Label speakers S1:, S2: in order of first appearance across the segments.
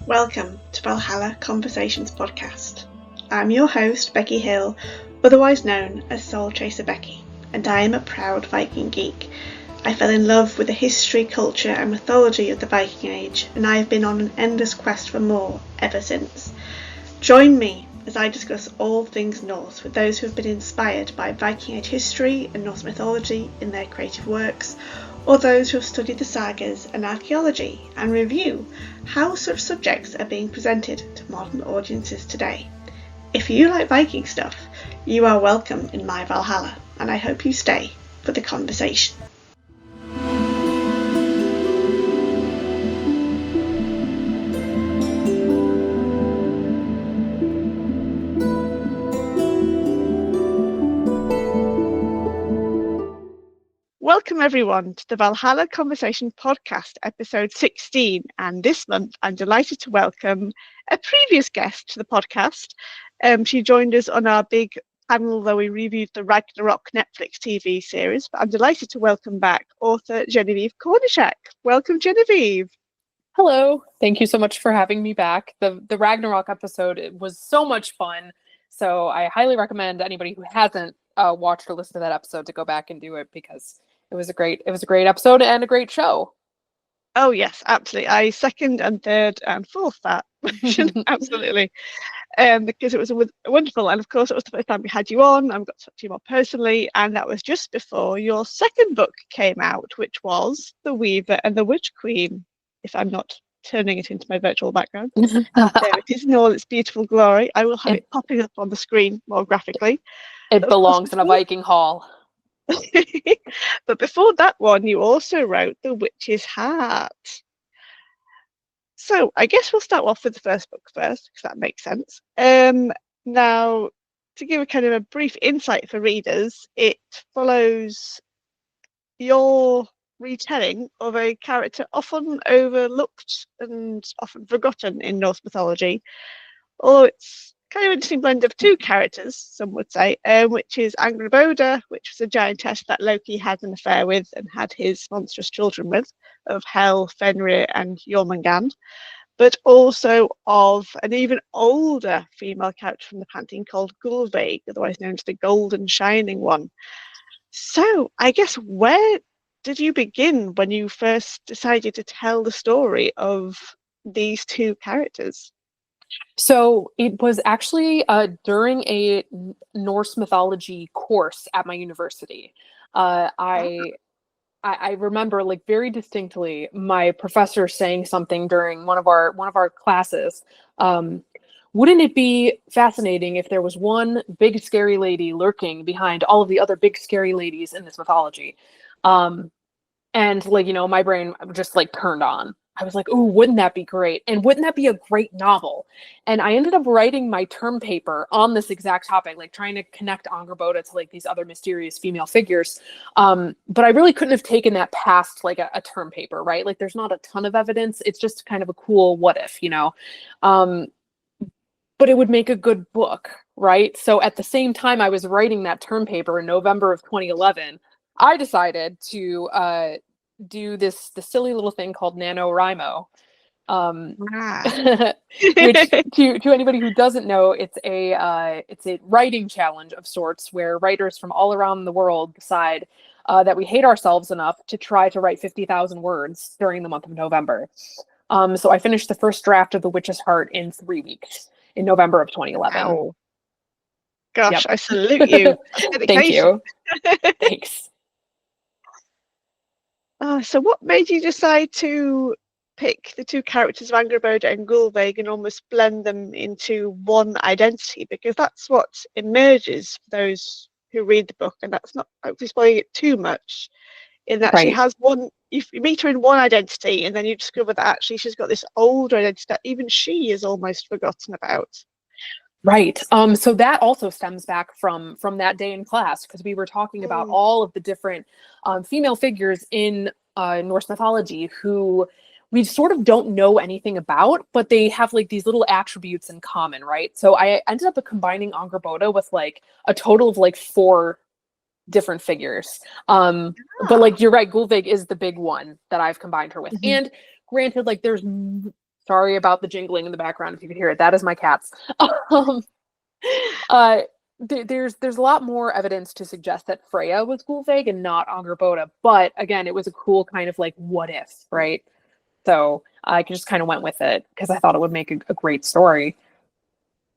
S1: Welcome to Valhalla Conversations podcast. I'm your host, Becky Hill, otherwise known as Soul Chaser Becky, and I am a proud Viking geek. I fell in love with the history, culture and mythology of the Viking Age, and I have been on an endless quest for more ever since. Join me as I discuss all things Norse with those who have been inspired by Viking Age history and Norse mythology in their creative works, or those who have studied the sagas and archaeology, and review how such subjects are being presented to modern audiences today. If you like Viking stuff, you are welcome in my Valhalla, and I hope you stay for the conversation. Welcome everyone to the Valhalla Conversation podcast, episode 16, and this month I'm delighted to welcome a previous guest to the podcast. She joined us on our big panel where we reviewed the Ragnarok Netflix TV series, but I'm delighted to welcome back author Genevieve Gornichec. Welcome, Genevieve.
S2: Hello, thank you so much for having me back. The Ragnarok episode, it was so much fun, so I highly recommend anybody who hasn't watched or listened to that episode to go back and do it, because it was a great episode and a great show.
S1: Oh yes, absolutely. I second and third and fourth that version, absolutely. Because it was wonderful, and of course it was the first time we had you on. I've got to talk to you more personally, and that was just before your second book came out, which was The Weaver and the Witch Queen, if I'm not turning it into my virtual background. There it is in all its beautiful glory. I will have it popping up on the screen more graphically.
S2: It belongs in a Viking hall.
S1: But before that one, you also wrote The Witch's Heart. So I guess we'll start off with the first book first, because that makes sense. Now, to give a kind of a brief insight for readers, it follows your retelling of a character often overlooked and often forgotten in Norse mythology, although it's kind of an interesting blend of two characters, some would say, which is Angrboda, which was a giantess that Loki had an affair with and had his monstrous children with, of Hel, Fenrir and Jormungand, but also of an even older female character from the pantheon called Gullveig, otherwise known as the Golden Shining One. So I guess where did you begin when you first decided to tell the story of these two characters?
S2: So it was actually during a Norse mythology course at my university. I remember, like, very distinctly my professor saying something during one of our classes. Wouldn't it be fascinating if there was one big scary lady lurking behind all of the other big scary ladies in this mythology? And like, my brain just like turned on. I was like, ooh, wouldn't that be great? And wouldn't that be a great novel? And I ended up writing my term paper on this exact topic, like trying to connect Angrboda to like these other mysterious female figures. But I really couldn't have taken that past like a term paper, right? Like there's not a ton of evidence. It's just kind of a cool what if, but it would make a good book, right? So at the same time I was writing that term paper in November of 2011, I decided to do the silly little thing called NaNoWriMo, which to anybody who doesn't know, it's a writing challenge of sorts where writers from all around the world decide that we hate ourselves enough to try to write 50,000 words during the month of November. So I finished the first draft of The Witch's Heart in 3 weeks in November of 2011.
S1: Wow. Gosh, yep. I salute you.
S2: Thank you. Thanks.
S1: So what made you decide to pick the two characters of Angrboda and Gullveig and almost blend them into one identity? Because that's what emerges for those who read the book, and that's not hopefully spoiling it too much, in that she has one, you meet her in one identity and then you discover that actually she's got this older identity that even she is almost forgotten about.
S2: Right. So that also stems back from that day in class, because we were talking about all of the different female figures in Norse mythology who we sort of don't know anything about, but they have like these little attributes in common, right? So I ended up combining Angrboda with like a total of like 4 different figures. But like, you're right, Gullveig is the big one that I've combined her with. And granted, like there's Sorry about the jingling in the background if you could hear it. That is my cats. um, uh, there's a lot more evidence to suggest that Freya was Gulveig and not Angerboda. But again, it was a cool kind of like what if, right? So I just kind of went with it because I thought it would make a great story.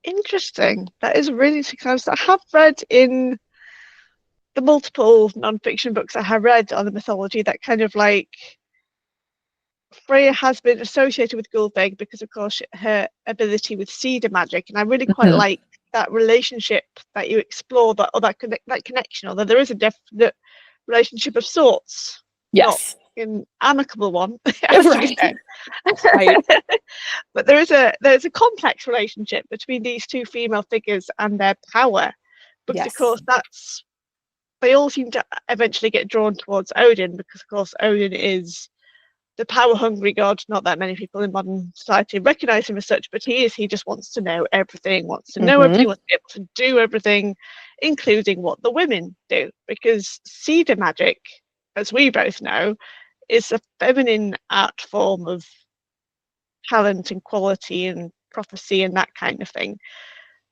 S1: Interesting. That is really interesting. I have read in the multiple non-fiction books I have read on the mythology that kind of like Freya has been associated with Gulveig because, of course, her ability with cedar magic, and I really quite
S2: Mhm.
S1: like that relationship that you explore, that connection. Although there is a definite relationship of sorts, not
S2: Yes.
S1: an amicable one, as you
S2: Right.
S1: said.
S2: Right.
S1: But there's a complex relationship between these two female figures and their power, because of
S2: Yes.
S1: course they all seem to eventually get drawn towards Odin, because of course Odin is the power hungry god. Not that many people in modern society recognize him as such, but he just wants to know everything, wants to
S2: Hmm.
S1: be able to do everything, including what the women do, because cedar magic, as we both know, is a feminine art form of talent and quality and prophecy and that kind of thing.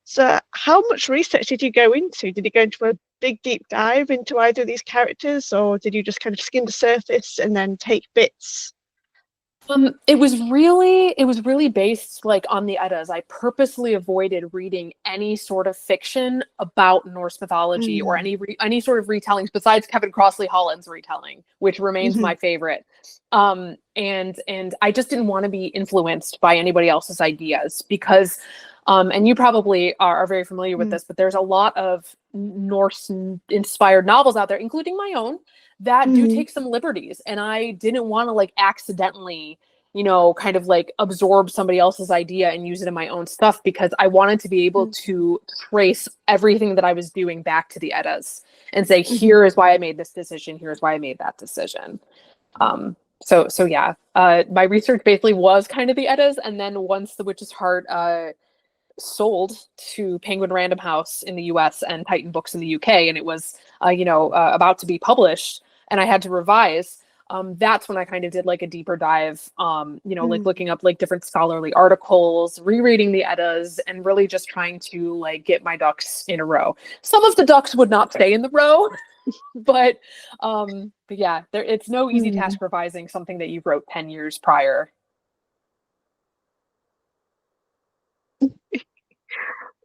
S1: So how much research did you go into? Did you go into a big deep dive into either of these characters, or did you just kind of skim the surface and then take bits?
S2: It was really based like on the Eddas. I purposely avoided reading any sort of fiction about Norse mythology or
S1: Mm.
S2: any sort of retellings besides Kevin Crossley Holland's retelling, which remains
S1: Mm-hmm.
S2: my favorite. And I just didn't want to be influenced by anybody else's ideas because and you probably are very familiar with
S1: Mm.
S2: this, but there's a lot of Norse inspired novels out there, including my own, that do
S1: Mm-hmm.
S2: take some liberties. And I didn't want to like accidentally, kind of like absorb somebody else's idea and use it in my own stuff because I wanted to be able to trace everything that I was doing back to the Eddas and say,
S1: Mm-hmm.
S2: here is why I made this decision. Here's why I made that decision. So yeah, my research basically was kind of the Eddas. And then once The Witch's Heart sold to Penguin Random House in the US and Titan Books in the UK, and it was, about to be published, and I had to revise. That's when I kind of did like a deeper dive, like looking up like different scholarly articles, rereading the Eddas, and really just trying to like get my ducks in a row. Some of the ducks would not stay in the row, but yeah, it's no easy
S1: Mm-hmm.
S2: task revising something that you wrote 10 years prior.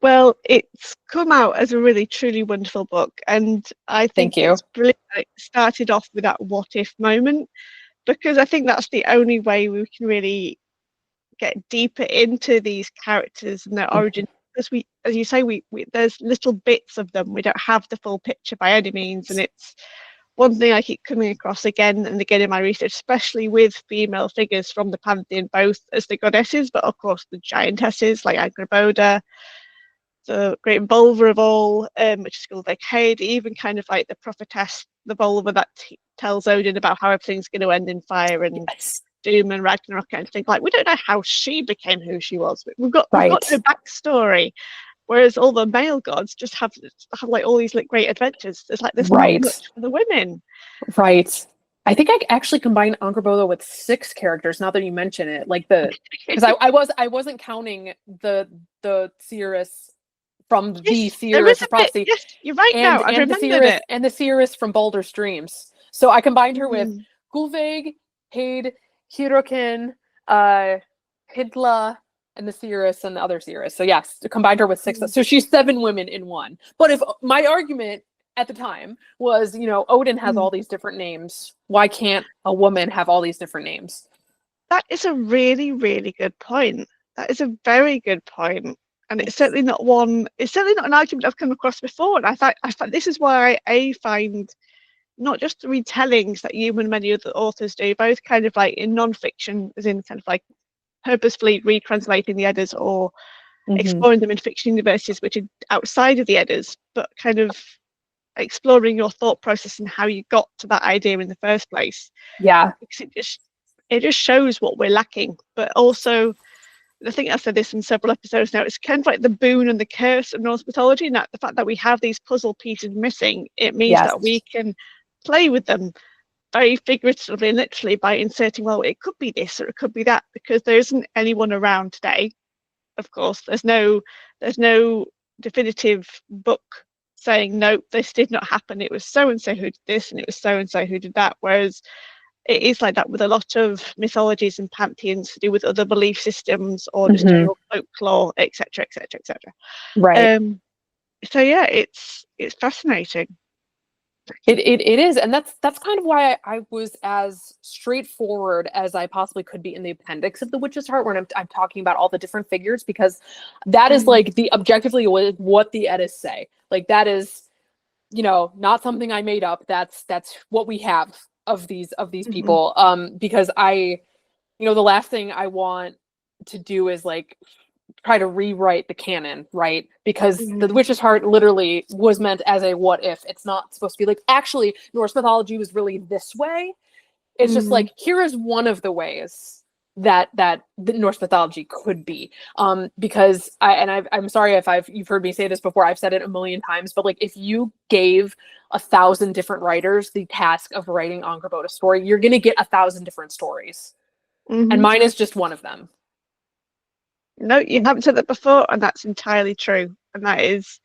S1: Well, it's come out as a really truly wonderful book, and I think
S2: Thank you.
S1: it's brilliant that it started off with that what if moment, because I think that's the only way we can really get deeper into these characters and their origin. Because as you say, we there's little bits of them. We don't have the full picture by any means, and it's one thing I keep coming across again and again in my research, especially with female figures from the pantheon, both as the goddesses, but of course the giantesses like Angrboda, the great Volva of all, which is called like Hade, even kind of like the prophetess, the Volva that tells Odin about how everything's going to end in fire and
S2: Yes.
S1: doom and Ragnarok and things. Like, we don't know how she became who she was. We've got no
S2: Right.
S1: backstory. Whereas all the male gods just have like all these like great adventures. There's not
S2: Right.
S1: much for the women.
S2: Right. I think I actually combined Angrboda with 6 characters. Now that you mention it, like because I wasn't counting the Seeress from the
S1: Yes, there is
S2: Seeress
S1: a
S2: of
S1: bit.
S2: Prophecy
S1: Yes, you're right now.
S2: and
S1: I've
S2: and the
S1: remembered
S2: Seeress
S1: it.
S2: and the Seeress from Baldur's Dreams. So I combined her with
S1: Mm.
S2: Gulveig, Hade, Hirokin, uh, Hidla, and the Seeress and the other Seeress. So yes, combined her with 6.
S1: Mm.
S2: So she's 7 women in one. But if my argument at the time was, Odin has all
S1: Mm.
S2: these different names. Why can't a woman have all these different names?
S1: That is a really, really good point. That is a very good point. And it's
S2: Yes.
S1: certainly not one, it's certainly not an argument I've come across before. And I thought this is why I find not just the retellings that you and many other authors do, both kind of like in non-fiction, as in kind of like purposefully retranslating the Eddas or
S2: Mm-hmm.
S1: exploring them in fiction universes which are outside of the Eddas, but kind of exploring your thought process and how you got to that idea in the first place.
S2: Yeah.
S1: Because it just shows what we're lacking, but also I think I've said this in several episodes now. It's kind of like the boon and the curse of Norse mythology. And that the fact that we have these puzzle pieces missing, it means
S2: Yes.
S1: that we can play with them very figuratively and literally by inserting, well, it could be this or it could be that, because there isn't anyone around today. Of course, there's no definitive book saying no, this did not happen. It was so and so who did this, and it was so and so who did that. Whereas it is like that with a lot of mythologies and pantheons to do with other belief systems or just general folklore, etc., etc., etc.
S2: Right.
S1: So yeah, it's fascinating.
S2: It is, and that's kind of why I was as straightforward as I possibly could be in the appendix of The Witch's Heart, when I'm talking about all the different figures, because that is like the objectively what the edits say. Like that is, not something I made up. That's what we have of these people. Because the last thing I want to do is like try to rewrite the canon, right? Because The Witch's Heart literally was meant as a what if. It's not supposed to be like, actually, Norse mythology was really this way. It's just like, here is one of the ways that the Norse mythology could be. Because I'm sorry if you've heard me say this before, I've said it a million times, but like if you gave 1,000 different writers the task of writing Angrboda story, you're gonna get 1,000 different stories. And mine is just one of them.
S1: No, you haven't said that before, and that's entirely true. And that is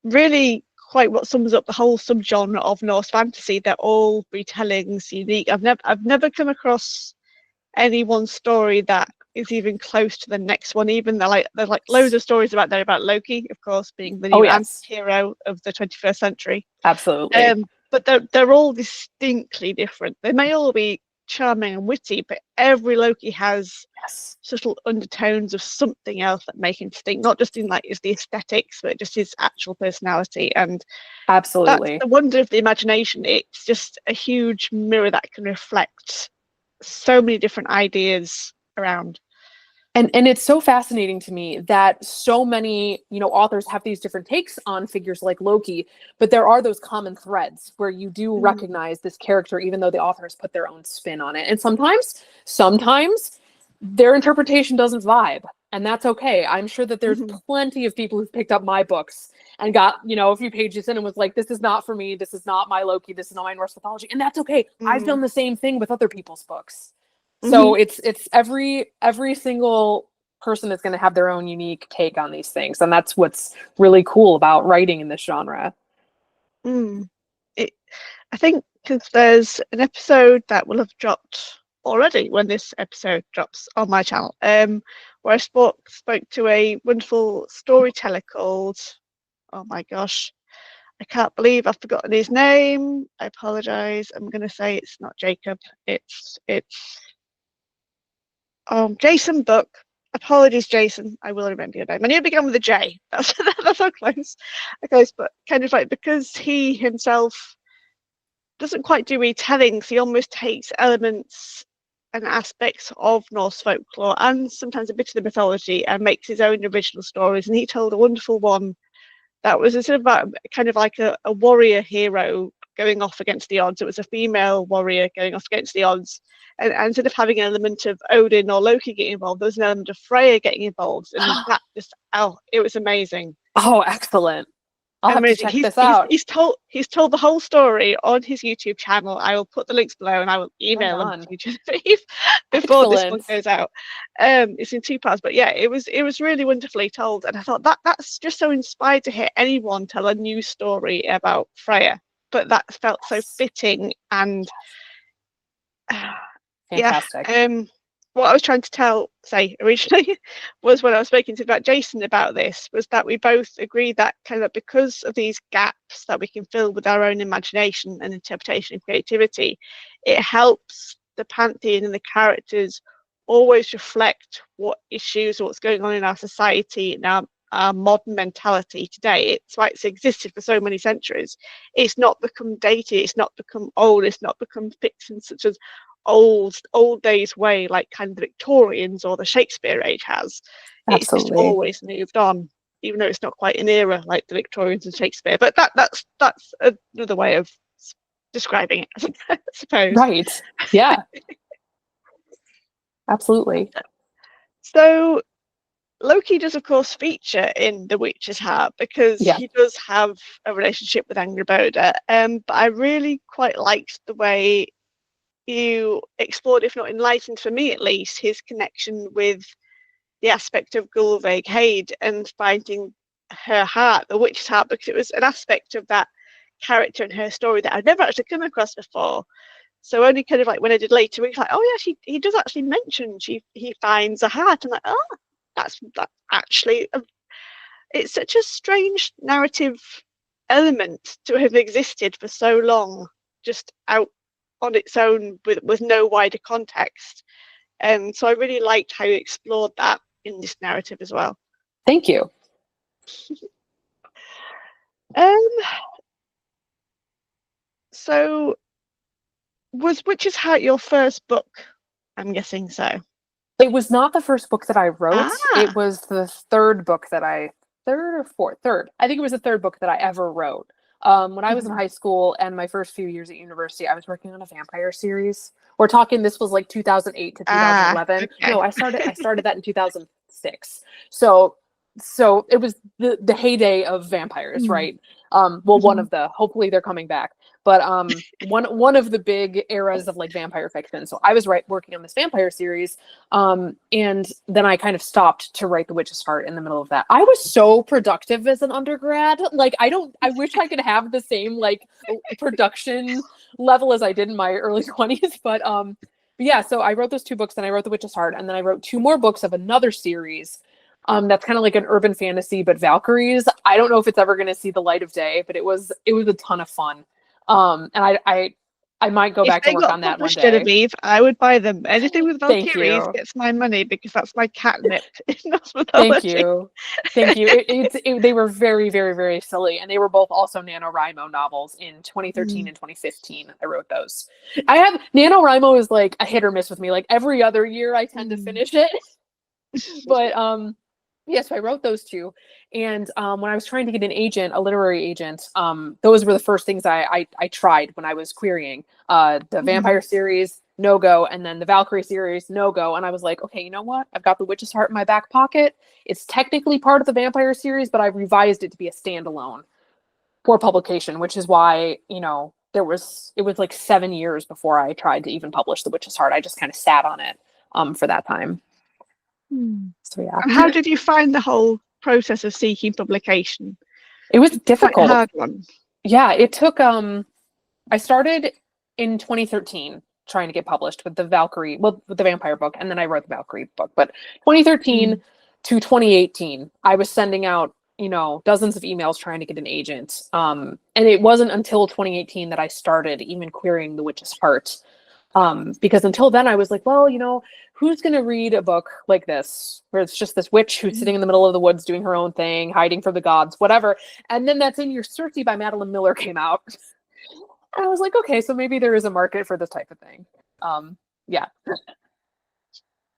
S1: really quite what sums up the whole subgenre of Norse fantasy. They're all retellings, unique. I've never come across any one story that is even close to the next one. Even there's like loads of stories about Loki, of course, being the new anti-hero of the 21st century.
S2: Absolutely.
S1: But they're all distinctly different. They may all be charming and witty, but every Loki has subtle undertones of something else that make him distinct, not just in like is the aesthetics, but just his actual personality. And
S2: absolutely,
S1: that's the wonder of the imagination. It's just a huge mirror that can reflect so many different ideas around.
S2: And it's so fascinating to me that so many, authors have these different takes on figures like Loki, but there are those common threads where you do recognize this character, even though the author has put their own spin on it. And sometimes their interpretation doesn't vibe, and that's okay. I'm sure that there's plenty of people who've picked up my books and got, a few pages in and was like, this is not for me. This is not my Loki. This is not my Norse mythology. And that's okay. I've done the same thing with other people's books. So it's every single person is going to have their own unique take on these things, and that's what's really cool about writing in this genre.
S1: I think because there's an episode that will have dropped already when this episode drops on my channel, where I spoke to a wonderful storyteller called, oh my gosh, I can't believe I've forgotten his name. I apologize. I'm going to say it's not Jacob. It's Jason Book. Apologies, Jason. I will remember your name. I knew it began with a J. That's so close. But kind of like, because he himself doesn't quite do retellings, he almost takes elements and aspects of Norse folklore and sometimes a bit of the mythology and makes his own original stories. And he told a wonderful one that was sort of about kind of like a warrior hero going off against the odds. It was a female warrior going off against the odds. And instead of having an element of Odin or Loki getting involved, there was an element of Freya getting involved. And that just, it was amazing.
S2: Oh, excellent. I'll have to check this out.
S1: He's told the whole story on his YouTube channel. I will put the links below and I will email them to you, Genevieve, before this one goes out. It's in 2 parts, but yeah, it was really wonderfully told. And I thought that's just so inspired to hear anyone tell a new story about Freya. But that felt so fitting and
S2: fantastic.
S1: What I was trying to say originally was, when I was speaking to Jason about this, was that we both agree that kind of because of these gaps that we can fill with our own imagination and interpretation and creativity, it helps the pantheon and the characters always reflect what issues or what's going on in our society and our modern mentality today. It's why it's existed for so many centuries. It's not become dated, it's not become old, it's not become fiction such as old days way like kind of the Victorians or the Shakespeare age has. It's just always moved on, even though it's not quite an era like the Victorians and Shakespeare. But that's another way of describing it, I suppose.
S2: Right. Yeah. Absolutely.
S1: So Loki does, of course, feature in The Witch's Heart because he does have a relationship with Angrboda. But I really quite liked the way you explored, if not enlightened for me at least, his connection with the aspect of Gulveig Hade and finding her heart, the witch's heart, because it was an aspect of that character and her story that I'd never actually come across before. So only kind of like when I did later, it's like, oh yeah, he does actually mention he finds a heart. I'm like, oh, that's actually it's such a strange narrative element to have existed for so long, just out on its own with no wider context. And so I really liked how you explored that in this narrative as well.
S2: Thank you.
S1: So was Witch's Heart your first book? I'm guessing so.
S2: It was not the first book that I wrote.
S1: Ah.
S2: It was the third book that third or fourth? Third. I think it was the third book that I ever wrote. When I was in high school and my first few years at university, I was working on a vampire series. We're talking, this was like 2008 to 2011.
S1: Okay.
S2: No, I started that in 2006. So it was the heyday of vampires, right? One of the, hopefully they're coming back. But one of the big eras of like vampire fiction. So I was working on this vampire series, and then I kind of stopped to write The Witch's Heart in the middle of that. I was so productive as an undergrad. Like I wish I could have the same like production level as I did in my early 20s. But yeah, so I wrote those two books, then I wrote The Witch's Heart, and then I wrote two more books of another series. That's kind of like an urban fantasy, but Valkyries. I don't know if it's ever going to see the light of day, but it was a ton of fun. And I might go back to work on that one day.
S1: Genevieve, I would buy them. Anything with Valkyries gets my money because that's my catnip in Norse mythology.
S2: Thank you. They were very, very, very silly, and they were both also NaNoWriMo novels in 2013 and 2015. I wrote those. NaNoWriMo is like a hit or miss with me. Like every other year, I tend to finish it. But yes, I wrote those two. And when I was trying to get an agent, a literary agent, those were the first things I tried when I was querying. The vampire series, no go, and then the Valkyrie series, no go. And I was like, okay, you know what? I've got The Witch's Heart in my back pocket. It's technically part of the vampire series, but I've revised it to be a standalone for publication, which is why, you know, it was like 7 years before I tried to even publish The Witch's Heart. I just kind of sat on it for that time. So yeah.
S1: And how did you find the whole process of seeking publication?
S2: It was difficult.
S1: Quite a hard one.
S2: Yeah, it took I started in 2013 trying to get published with the with the vampire book, and then I wrote the Valkyrie book. But 2013 to 2018, I was sending out, you know, dozens of emails trying to get an agent. And it wasn't until 2018 that I started even querying The Witch's Heart. Because until then I was like, well, you know, who's going to read a book like this, where it's just this witch who's sitting in the middle of the woods doing her own thing, hiding from the gods, whatever. And then That's in Your Circe by Madeline Miller came out. And I was like, okay, so maybe there is a market for this type of thing. Yeah.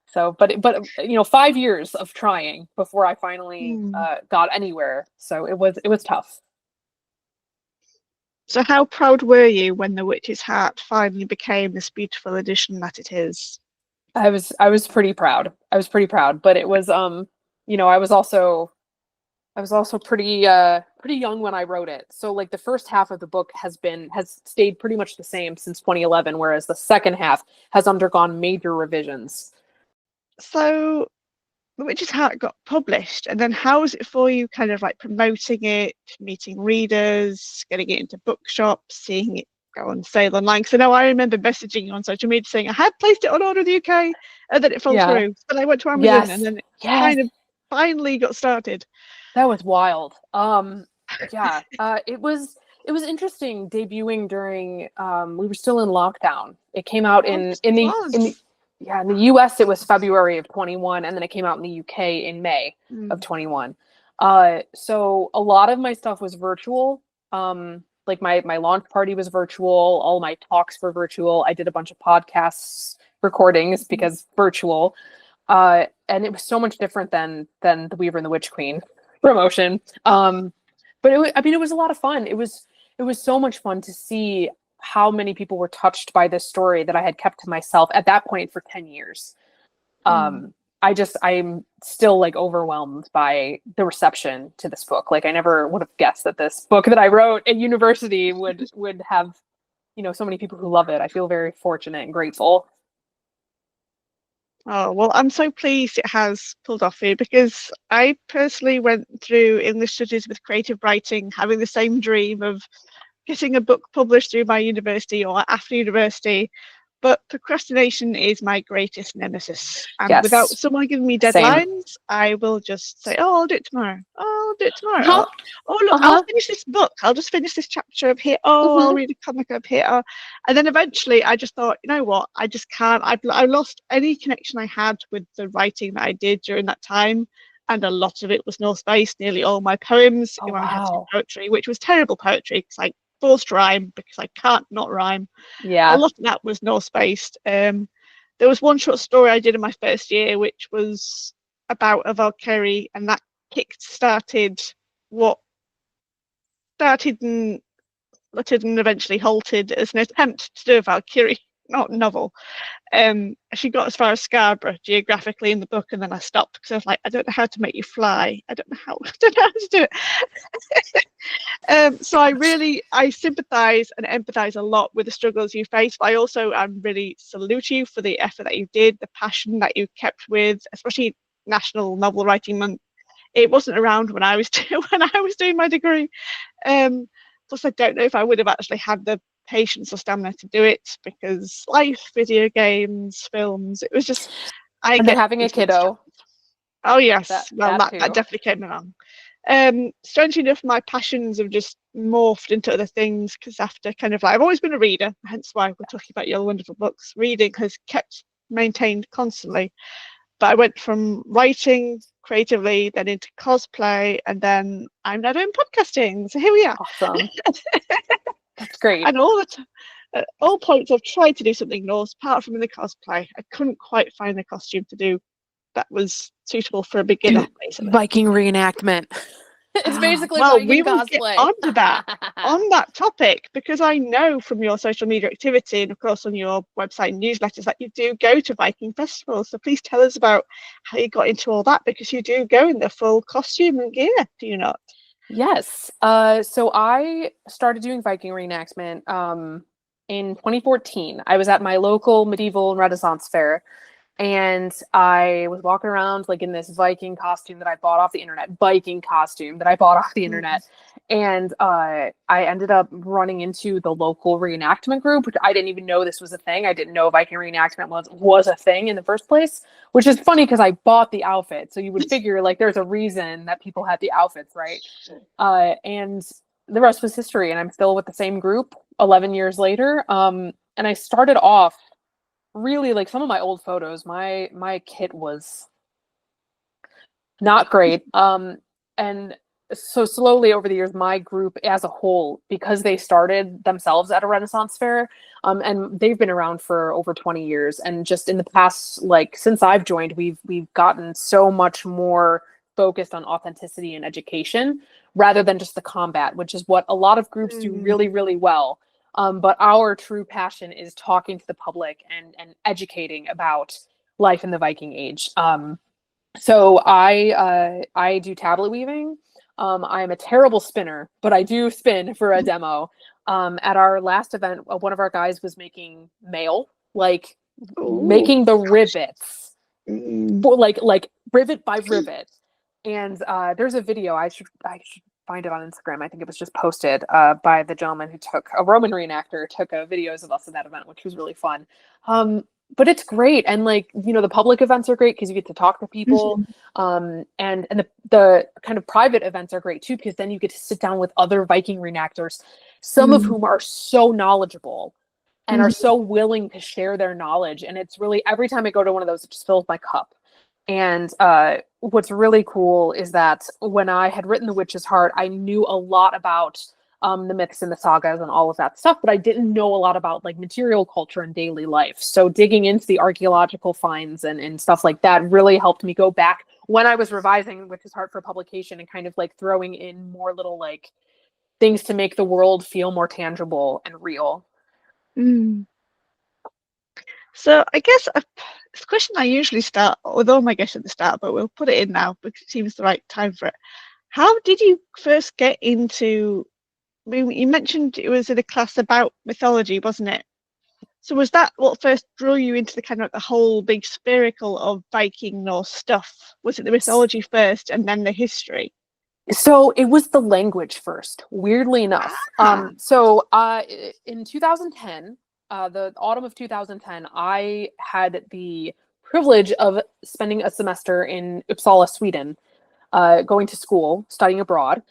S2: So, but you know, 5 years of trying before I finally got anywhere. So it was tough.
S1: So how proud were you when The Witch's Heart finally became this beautiful edition that it is?
S2: I was pretty proud. But it was you know, I was also pretty young when I wrote it. So like the first half of the book has stayed pretty much the same since 2011, whereas the second half has undergone major revisions.
S1: So The Witch's Heart got published, and then how was it for you kind of like promoting it, meeting readers, getting it into bookshops, seeing it go on sale online? Because I know I remember messaging you on social media saying I had placed it on order in the UK and then it fell through. But I went to Amazon and then it kind of finally got started.
S2: That was wild. It was interesting debuting during we were still in lockdown. It came out in the US it was February of 21, and then it came out in the UK in May of 21. So a lot of my stuff was virtual. Like my launch party was virtual, all my talks were virtual. I did a bunch of podcasts recordings because virtual. And it was so much different than the Weaver and the Witch Queen promotion. But it was a lot of fun. It was so much fun to see how many people were touched by this story that I had kept to myself at that point for 10 years. I'm still like overwhelmed by the reception to this book. Like I never would have guessed that this book that I wrote at university would have so many people who love it. I feel very fortunate and grateful.
S1: Oh, well, I'm so pleased it has pulled off for you, because I personally went through English studies with creative writing, having the same dream of getting a book published through my university or after university. But procrastination is my greatest nemesis. And without
S2: Yes,
S1: someone giving me
S2: same.
S1: deadlines, I will just say, oh, I'll do it tomorrow. Oh, I'll do it tomorrow.
S2: Uh-huh.
S1: Oh, look, I'll
S2: Uh-huh.
S1: finish this book. I'll just finish this chapter up here. Oh, I'll
S2: Hmm.
S1: read a comic up here. Oh. And then eventually I just thought, you know what? I just can't. I lost any connection I had with the writing that I did during that time. And a lot of it was Norse-based. Nearly all my poems,
S2: Oh,
S1: I had to do
S2: wow.
S1: poetry, which was terrible poetry, because I forced rhyme because I can't not rhyme. A
S2: Yeah.
S1: lot of that was Norse based. There was one short story I did in my first year, which was about a Valkyrie, and that kick-started what started and fluttered and eventually halted as an attempt to do a Valkyrie not novel. She got as far as Scarborough geographically in the book, and then I stopped because I was like, I don't know how to make you fly. I don't know how to do it. So I sympathise and empathise a lot with the struggles you face, but I also really salute you for the effort that you did, the passion that you kept with, especially National Novel Writing Month. It wasn't around when I was doing my degree. Plus, I don't know if I would have actually had the patience or stamina to do it, because life, video games, films, it was just, I
S2: And then
S1: get
S2: having a
S1: easily
S2: kiddo,
S1: distracted. Oh
S2: that
S1: yes, well
S2: that
S1: that
S2: too.
S1: definitely came along. Strangely enough, my passions have just morphed into other things, because after kind of like, I've always been a reader, hence why we're talking about your wonderful books. Reading has kept maintained constantly, but I went from writing creatively, then into cosplay, and then I'm now doing podcasting. So here we are.
S2: Awesome. That's great.
S1: And at all points I've tried to do something Norse, apart from in the cosplay. I couldn't quite find the costume to do that was suitable for a beginner, basically.
S2: Viking reenactment. It's basically
S1: Well, we
S2: Viking
S1: will get
S2: cosplay.
S1: onto that on that topic, because I know from your social media activity and of course on your website and newsletters that you do go to Viking festivals. So please tell us about how you got into all that, because you do go in the full costume and gear, do you not?
S2: Yes. So I started doing Viking reenactment in 2014. I was at my local medieval and Renaissance fair, and I was walking around like in this Viking costume that I bought off the internet,
S1: Mm.
S2: and I ended up running into the local reenactment group, which I didn't even know this was a thing. I didn't know Viking reenactment was a thing in the first place, which is funny because I bought the outfit, so you would figure like there's a reason that people had the outfits, right? And the rest was history, and I'm still with the same group 11 years later. And I started off really like some of my old photos, my kit was not great. And so slowly over the years, my group as a whole, because they started themselves at a Renaissance fair, and they've been around for over 20 years. And just in the past, like since I've joined, we've gotten so much more focused on authenticity and education rather than just the combat, which is what a lot of groups do really,
S1: Mm.
S2: really well. But our true passion is talking to the public and educating about life in the Viking Age. So I do tablet weaving. I'm a terrible spinner, but I do spin for a demo. At our last event, one of our guys was making mail, like
S1: Oh,
S2: making the
S1: gosh.
S2: rivets,
S1: Mm.
S2: for like rivet by rivet. And there's a video I should find it on Instagram. I think it was just posted by the gentleman who took a Roman reenactor took videos of us at that event, which was really fun. But it's great, and like the public events are great because you get to talk to people,
S1: Mhm.
S2: and the kind of private events are great too because then you get to sit down with other Viking reenactors, some of
S1: Mm.
S2: whom are so knowledgeable and are
S1: Mhm.
S2: so willing to share their knowledge. And it's really every time I go to one of those, it just fills my cup. And what's really cool is that when I had written The Witch's Heart, I knew a lot about the myths and the sagas and all of that stuff, but I didn't know a lot about like material culture and daily life. So digging into the archaeological finds and stuff like that really helped me go back when I was revising Witch's Heart for publication and kind of like throwing in more little like things to make the world feel more tangible and real.
S1: Mm. So I guess it's a question I usually start, although my guess at the start, but we'll put it in now because it seems the right time for it. How did you first get into I mean, you mentioned it was in a class about mythology, wasn't it? So was that what first drew you into the kind of like the whole big spherical of Viking Norse stuff? Was it the mythology first and then the history?
S2: So it was the language first, weirdly enough.
S1: Ah,
S2: In 2010, the autumn of 2010, I had the privilege of spending a semester in Uppsala, Sweden, going to school, studying abroad.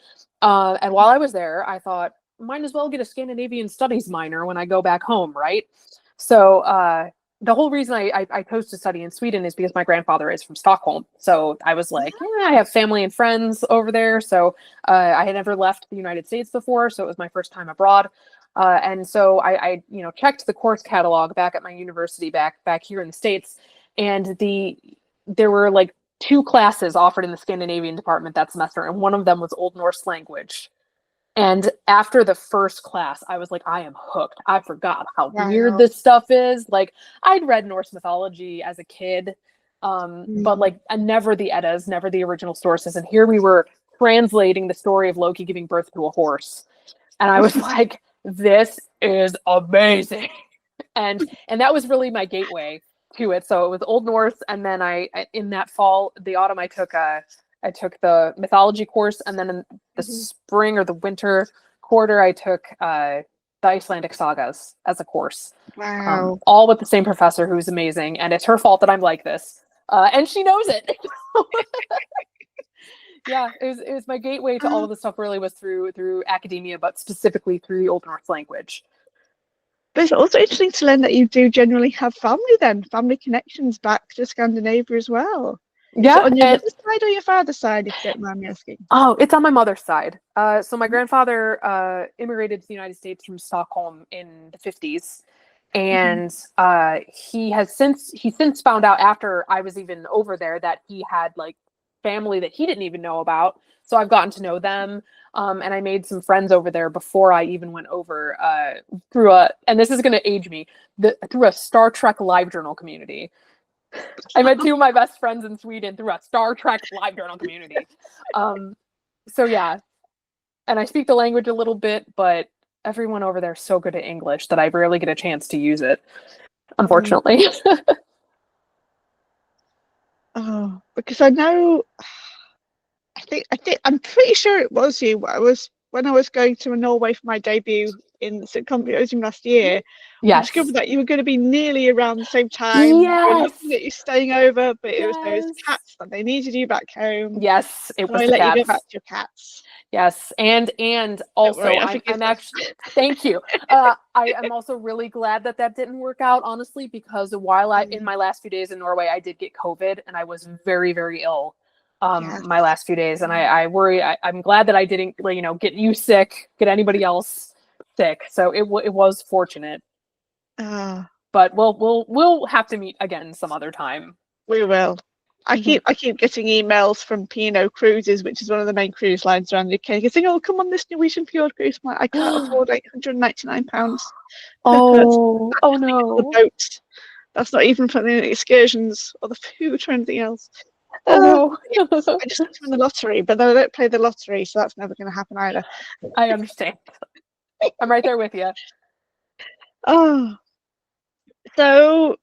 S2: And while I was there, I thought, might as well get a Scandinavian studies minor when I go back home, right? So the whole reason I chose to study in Sweden is because my grandfather is from Stockholm. So I was like, I have family and friends over there. So I had never left the United States before, so it was my first time abroad. And so I checked the course catalog back at my university back here in the States, and there were like 2 classes offered in the Scandinavian department that semester, and one of them was Old Norse language. And after the first class, I was like, I am hooked. I forgot how weird
S1: wow.
S2: this stuff is. Like, I'd read Norse mythology as a kid, but like, never the Eddas, never the original sources. And here we were translating the story of Loki giving birth to a horse. And I was like, this is amazing. And that was really my gateway to it. So it was Old Norse, and then I in that fall, the autumn, I took the mythology course, and then in the spring or the winter quarter, I took the Icelandic sagas as a course,
S1: Wow.
S2: all with the same professor who's amazing, and it's her fault that I'm like this, and she knows it. Yeah, it was my gateway to all
S1: Uh,
S2: of the stuff. Really was through academia, but specifically through the Old Norse language.
S1: but it's also interesting to learn that you do generally have family then, family connections back to Scandinavia as well. Is it
S2: Yeah,
S1: on your
S2: and
S1: mother's side or your father's side, if you don't mind me asking?
S2: oh, it's on my mother's side. So my grandfather immigrated to the United States from Stockholm in the 50s,
S1: Mm-hmm.
S2: and he since found out after I was even over there that he had like family that he didn't even know about. So I've gotten to know them, and I made some friends over there before I even went over and this is going to age me, through a Star Trek live journal community. I met 2 of my best friends in Sweden through a Star Trek live journal community. Um, so yeah, and I speak the language a little bit, but everyone over there is so good at English that I rarely get a chance to use it,
S1: Mm.
S2: unfortunately.
S1: Oh, because I know, I think I'm pretty sure it was you. I was when I was going to Norway for my debut in the sitcom Composing last year. We
S2: Yes.
S1: discovered that you were going to be nearly around the same time. We were
S2: Yes.
S1: looking at you staying over, but it was those
S2: Yes.
S1: cats that they needed you back home.
S2: Yes, it
S1: So
S2: was
S1: I
S2: the
S1: let you go back
S2: cats.
S1: to your cats.
S2: Yes, and
S1: Don't
S2: also
S1: worry, I forgive
S2: I'm
S1: them.
S2: actually, thank you. I am also really glad that that didn't work out, honestly, because while I in
S1: Mm,
S2: my last few days in Norway, I did get COVID, and I was very, very ill
S1: yes.
S2: my last few days, and I worry. I'm glad that I didn't, get you sick, get anybody else sick. So it was fortunate,
S1: Ah,
S2: but we'll have to meet again some other time.
S1: we will. I
S2: Mhm.
S1: keep I keep getting emails from P&O Cruises, which is one of the main cruise lines around the UK, saying, "Oh, come on this Norwegian Fjord cruise." I'm like, I can't afford £899 per person.
S2: Oh,
S1: That's
S2: oh
S1: just to get on the
S2: no,
S1: boat. That's not even for the excursions or the food or anything else.
S2: oh no.
S1: Yes, I just need to win the lottery, but I don't play the lottery, so that's never going to happen either.
S2: I understand. I'm right there with you.
S1: Oh, so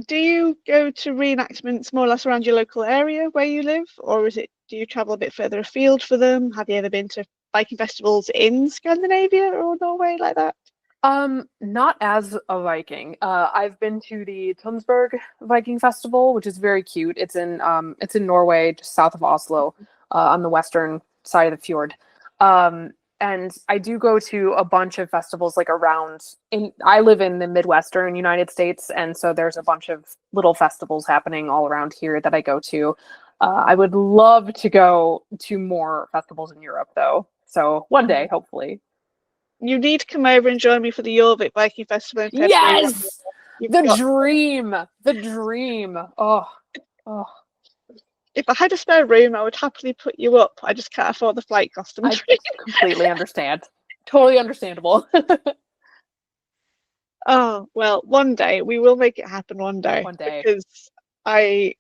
S1: do you go to reenactments more or less around your local area where you live, or do you travel a bit further afield for them? Have you ever been to biking festivals in Scandinavia or Norway like that?
S2: Not as a Viking. I've been to the Tønsberg Viking Festival, which is very cute. It's in Norway, just south of Oslo, on the western side of the fjord. And I do go to a bunch of festivals like I live in the Midwestern United States, and so there's a bunch of little festivals happening all around here that I go to. I would love to go to more festivals in Europe though. So one day, hopefully.
S1: You need to come over and join me for the Jorvik Biking Festival in February one year.
S2: Yes!
S1: You've
S2: The
S1: got
S2: dream. The dream. Oh, oh.
S1: If I had a spare room, I would happily put you up. I just can't afford the flight cost. I'm
S2: I
S1: afraid.
S2: completely understand. Totally understandable.
S1: Oh, well, one day we will make it happen one day
S2: One day.
S1: because I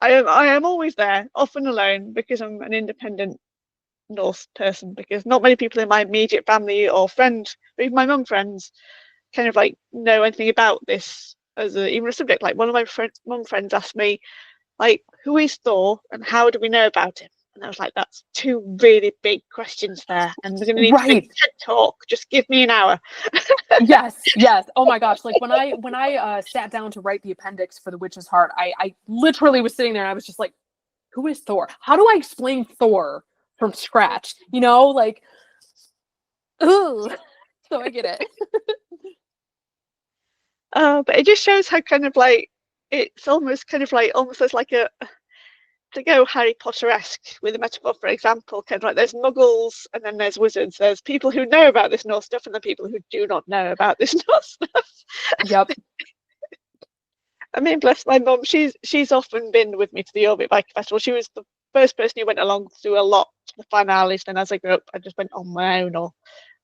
S1: I am always there, often alone because I'm an independent Norse person, because not many people in my immediate family or friends, or even my mum friends, kind of like know anything about this as even a subject. Like one of my mum friends asked me, like, who is Thor and how do we know about him? And I was like, that's two really big questions there, and we're going to need to make a
S2: Right.
S1: TED talk. Just give me an hour.
S2: Yes. Oh my gosh. Like when I sat down to write the appendix for The Witch's Heart, I literally was sitting there and I was just like, who is Thor? How do I explain Thor from scratch? You know, like, ooh. So I get it.
S1: But it just shows how kind of like it's almost kind of like almost as like a to go Harry Potter-esque with a metaphor, for example, kind of like there's muggles and then there's wizards. There's people who know about this Norse stuff and the people who do not know about this Norse stuff.
S2: Yep.
S1: I mean, bless my mum, she's often been with me to the Orbit Viking Festival. She was the first person who went along through a lot to the finales. Then as I grew up, I just went on my own or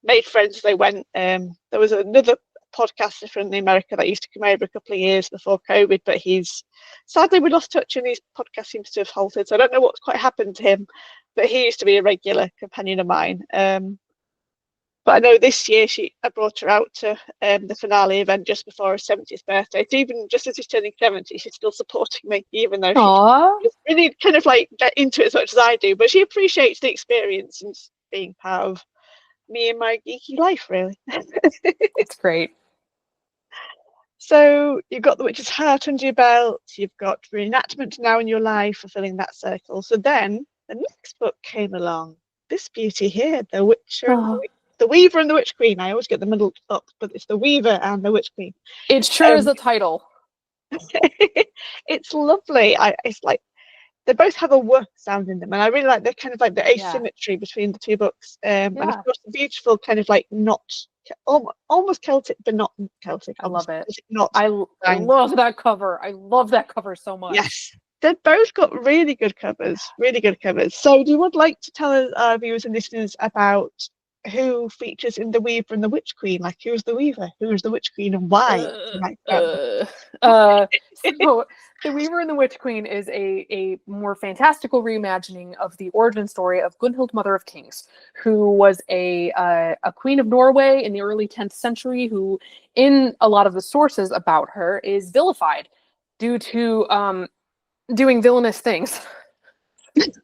S1: made friends as they went. There was another podcaster from America that used to come over a couple of years before COVID, but he's sadly we lost touch and his podcast seems to have halted. So I don't know what's quite happened to him, but he used to be a regular companion of mine. But I know this year I brought her out to the finale event just before her 70th birthday. So even just as she's turning 70, she's still supporting me, even though she
S2: Aww.
S1: really kind of like get into it as much as I do. But she appreciates the experience and being part of me and my geeky life, really.
S2: That's great.
S1: So you've got The Witch's Heart under your belt, you've got reenactment now in your life, fulfilling that circle. So then the next book came along. This beauty here, The Witcher and the Weaver and the Witch Queen. I always get the middle up, but it's The Weaver and the Witch Queen.
S2: It sure is a title.
S1: It's lovely. It's like they both have a "w" sound in them, and I really like the kind of like the asymmetry between the two books. And of course, the beautiful kind of like not almost Celtic, but not Celtic.
S2: I love it.
S1: Not.
S2: I love that cover. I love that cover so much.
S1: Yes, they've both got really good covers. Really good covers. So, do you would like to tell our viewers and listeners about who features in The Weaver and the Witch Queen? Like, who's the Weaver, who's the Witch Queen, and why?
S2: So The Weaver and the Witch Queen is a more fantastical reimagining of the origin story of Gunhild, Mother of Kings, who was a queen of Norway in the early 10th century, who, in a lot of the sources about her, is vilified due to doing villainous things.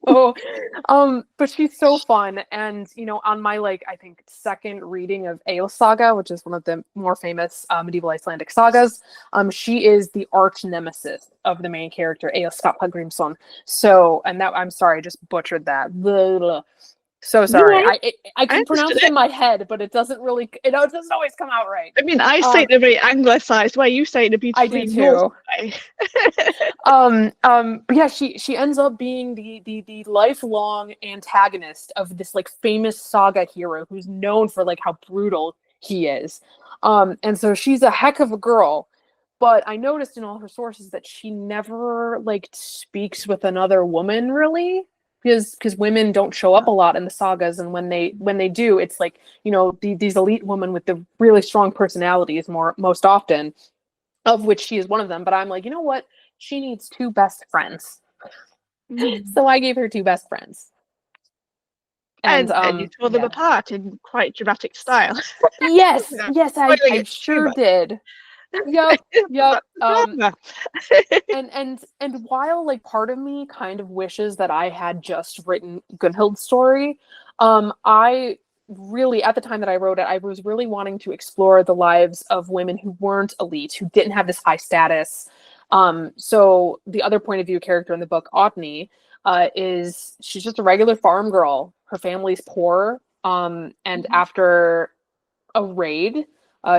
S2: But she's so fun, and on my I think second reading of Egil Saga, which is one of the more famous medieval Icelandic sagas, she is the arch nemesis of the main character Egil Skallagrimsson. So, and that I'm sorry, I just butchered that. Blah, blah. So sorry. I can pronounce it in my head, but it doesn't really, it doesn't always come out right.
S1: I mean, I say it in a very anglicized way. You say it in a beautifully Norse way.
S2: Yeah, she ends up being the lifelong antagonist of this famous saga hero who's known for how brutal he is. And so she's a heck of a girl. But I noticed in all her sources that she never speaks with another woman really. Because women don't show up a lot in the sagas, and when they do, it's these elite women with the really strong personalities most often, of which she is one of them. But I'm you know what? She needs two best friends. So I gave her two best friends.
S1: And you tore them apart in quite dramatic style.
S2: Yes, I sure did. Yep. And while part of me kind of wishes that I had just written Gunhild's story, I really, at the time that I wrote it, I was really wanting to explore the lives of women who weren't elite, who didn't have this high status. So the other point of view character in the book, Otni, she's just a regular farm girl. Her family's poor. And after a raid,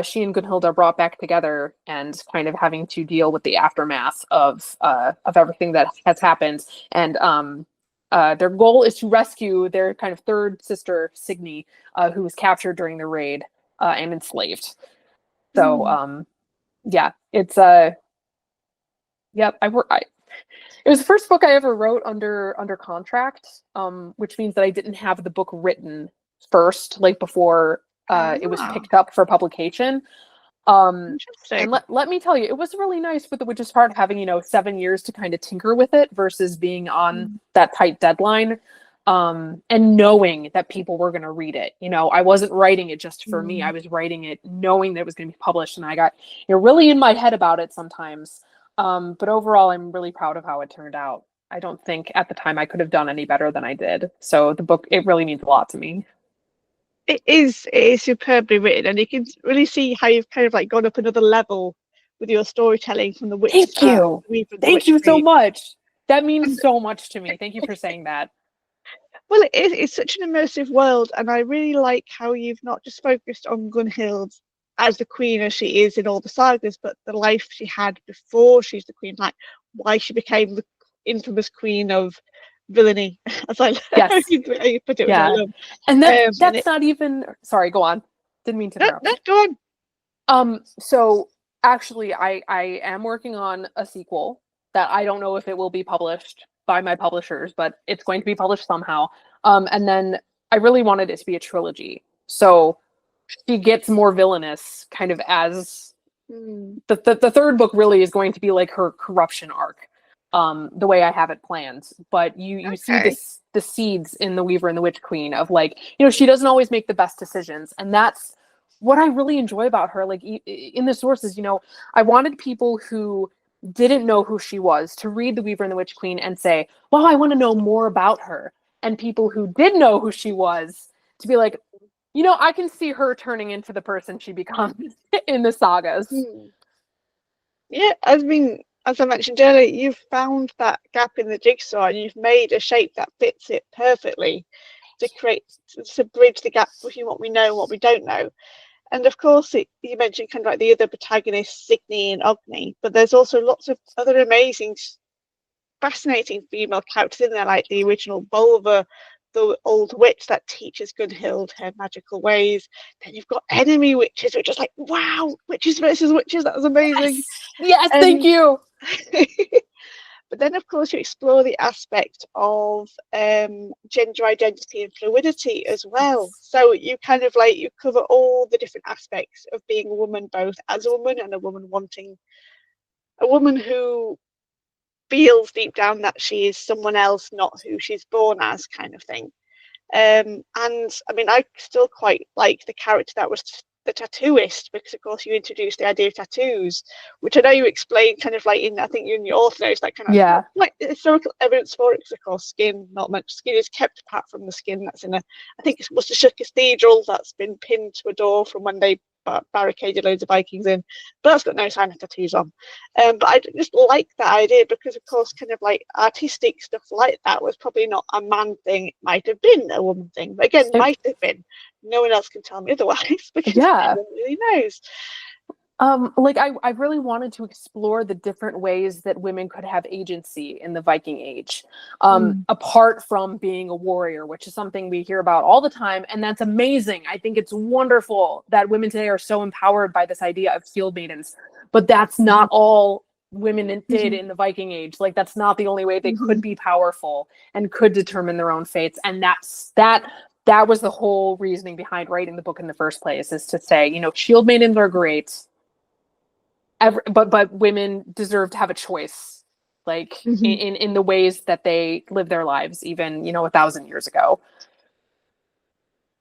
S2: she and Gunhild are brought back together and kind of having to deal with the aftermath of everything that has happened. And their goal is to rescue their kind of third sister, Signy, who was captured during the raid and enslaved. So yeah, it's yep. It was the first book I ever wrote under contract, which means that I didn't have the book written first, before it was picked up for publication. And let me tell you, it was really nice with The Witch's Heart having 7 years to kind of tinker with it versus being on that tight deadline. and knowing that people were going to read it. You know, I wasn't writing it just for me. I was writing it knowing that it was going to be published, and I got, you know, really in my head about it sometimes. But overall, I'm really proud of how it turned out. I don't think at the time I could have done any better than I did. So the book, it really means a lot to me.
S1: It is superbly written, and you can really see how you've kind of like gone up another level with your storytelling from the witches
S2: Thank you.
S1: Weave and the
S2: Thank
S1: Witch
S2: you so
S1: Queen.
S2: much. That means
S1: And
S2: so much to me. Thank you for saying that.
S1: well, it's such an immersive world, and I really like how you've not just focused on Gunhild as the queen as she is in all the sagas, but the life she had before she's the queen, like why she became the infamous queen of villainy, as I
S2: Yes.
S1: you put it, which I
S2: Yeah.
S1: love.
S2: And
S1: And
S2: that's not even, sorry, go on. Didn't mean to
S1: no,
S2: interrupt.
S1: no, go on.
S2: So actually I am working on a sequel that I don't know if it will be published by my publishers, but it's going to be published somehow. And then I really wanted it to be a trilogy. So she gets more villainous kind of as the third book really is going to be like her corruption arc, the way I have it planned. But you see
S1: Okay.
S2: the seeds in the Weaver and the Witch Queen of, like, you know, she doesn't always make the best decisions, and that's what I really enjoy about her. Like in the sources, you know, I wanted people who didn't know who she was to read the Weaver and the Witch Queen and say, well, I want to know more about her. And people who did know who she was to be like, you know, I can see her turning into the person she becomes in the sagas.
S1: Yeah, I mean, as I mentioned earlier, you've found that gap in the jigsaw and you've made a shape that fits it perfectly to create to bridge the gap between what we know and what we don't know. And of course, you mentioned kind of like the other protagonists, Signy and Ogni, but there's also lots of other amazing, fascinating female characters in there, like the original Bulva, the old witch that teaches Gunhild her magical ways. Then you've got enemy witches, which is like, wow, witches versus witches, that was amazing.
S2: Yes, thank
S1: And
S2: you.
S1: but then, of course, you explore the aspect of gender identity and fluidity as well. So you kind of like you cover all the different aspects of being a woman, both as a woman and a woman wanting a woman who feels deep down that she is someone else, not who she's born as, kind of thing. And I mean, I still quite like the character that was the tattooist, because of course you introduced the idea of tattoos, which I know you explained kind of like in, I think you in your author notes, that kind of like historical evidence for it, because of course skin, not much skin is kept apart from the skin that's in I think it's Worcestershire Cathedral, that's been pinned to a door from when they barricaded loads of Vikings in, but that's got no sign of tattoos on. But I just like that idea, because of course kind of like artistic stuff like that was probably not a man thing, it might have been a woman thing, but again, might have been. No one else can tell me otherwise, because no one really knows.
S2: Like I really wanted to explore the different ways that women could have agency in the Viking Age, apart from being a warrior, which is something we hear about all the time, and that's amazing. I think it's wonderful that women today are so empowered by this idea of field maidens, but that's not all women did in the Viking Age. Like, that's not the only way they could be powerful and could determine their own fates, and that was the whole reasoning behind writing the book in the first place, is to say, you know, shield maidens are great. But women deserve to have a choice, like in the ways that they live their lives, even, you know, 1,000 years ago.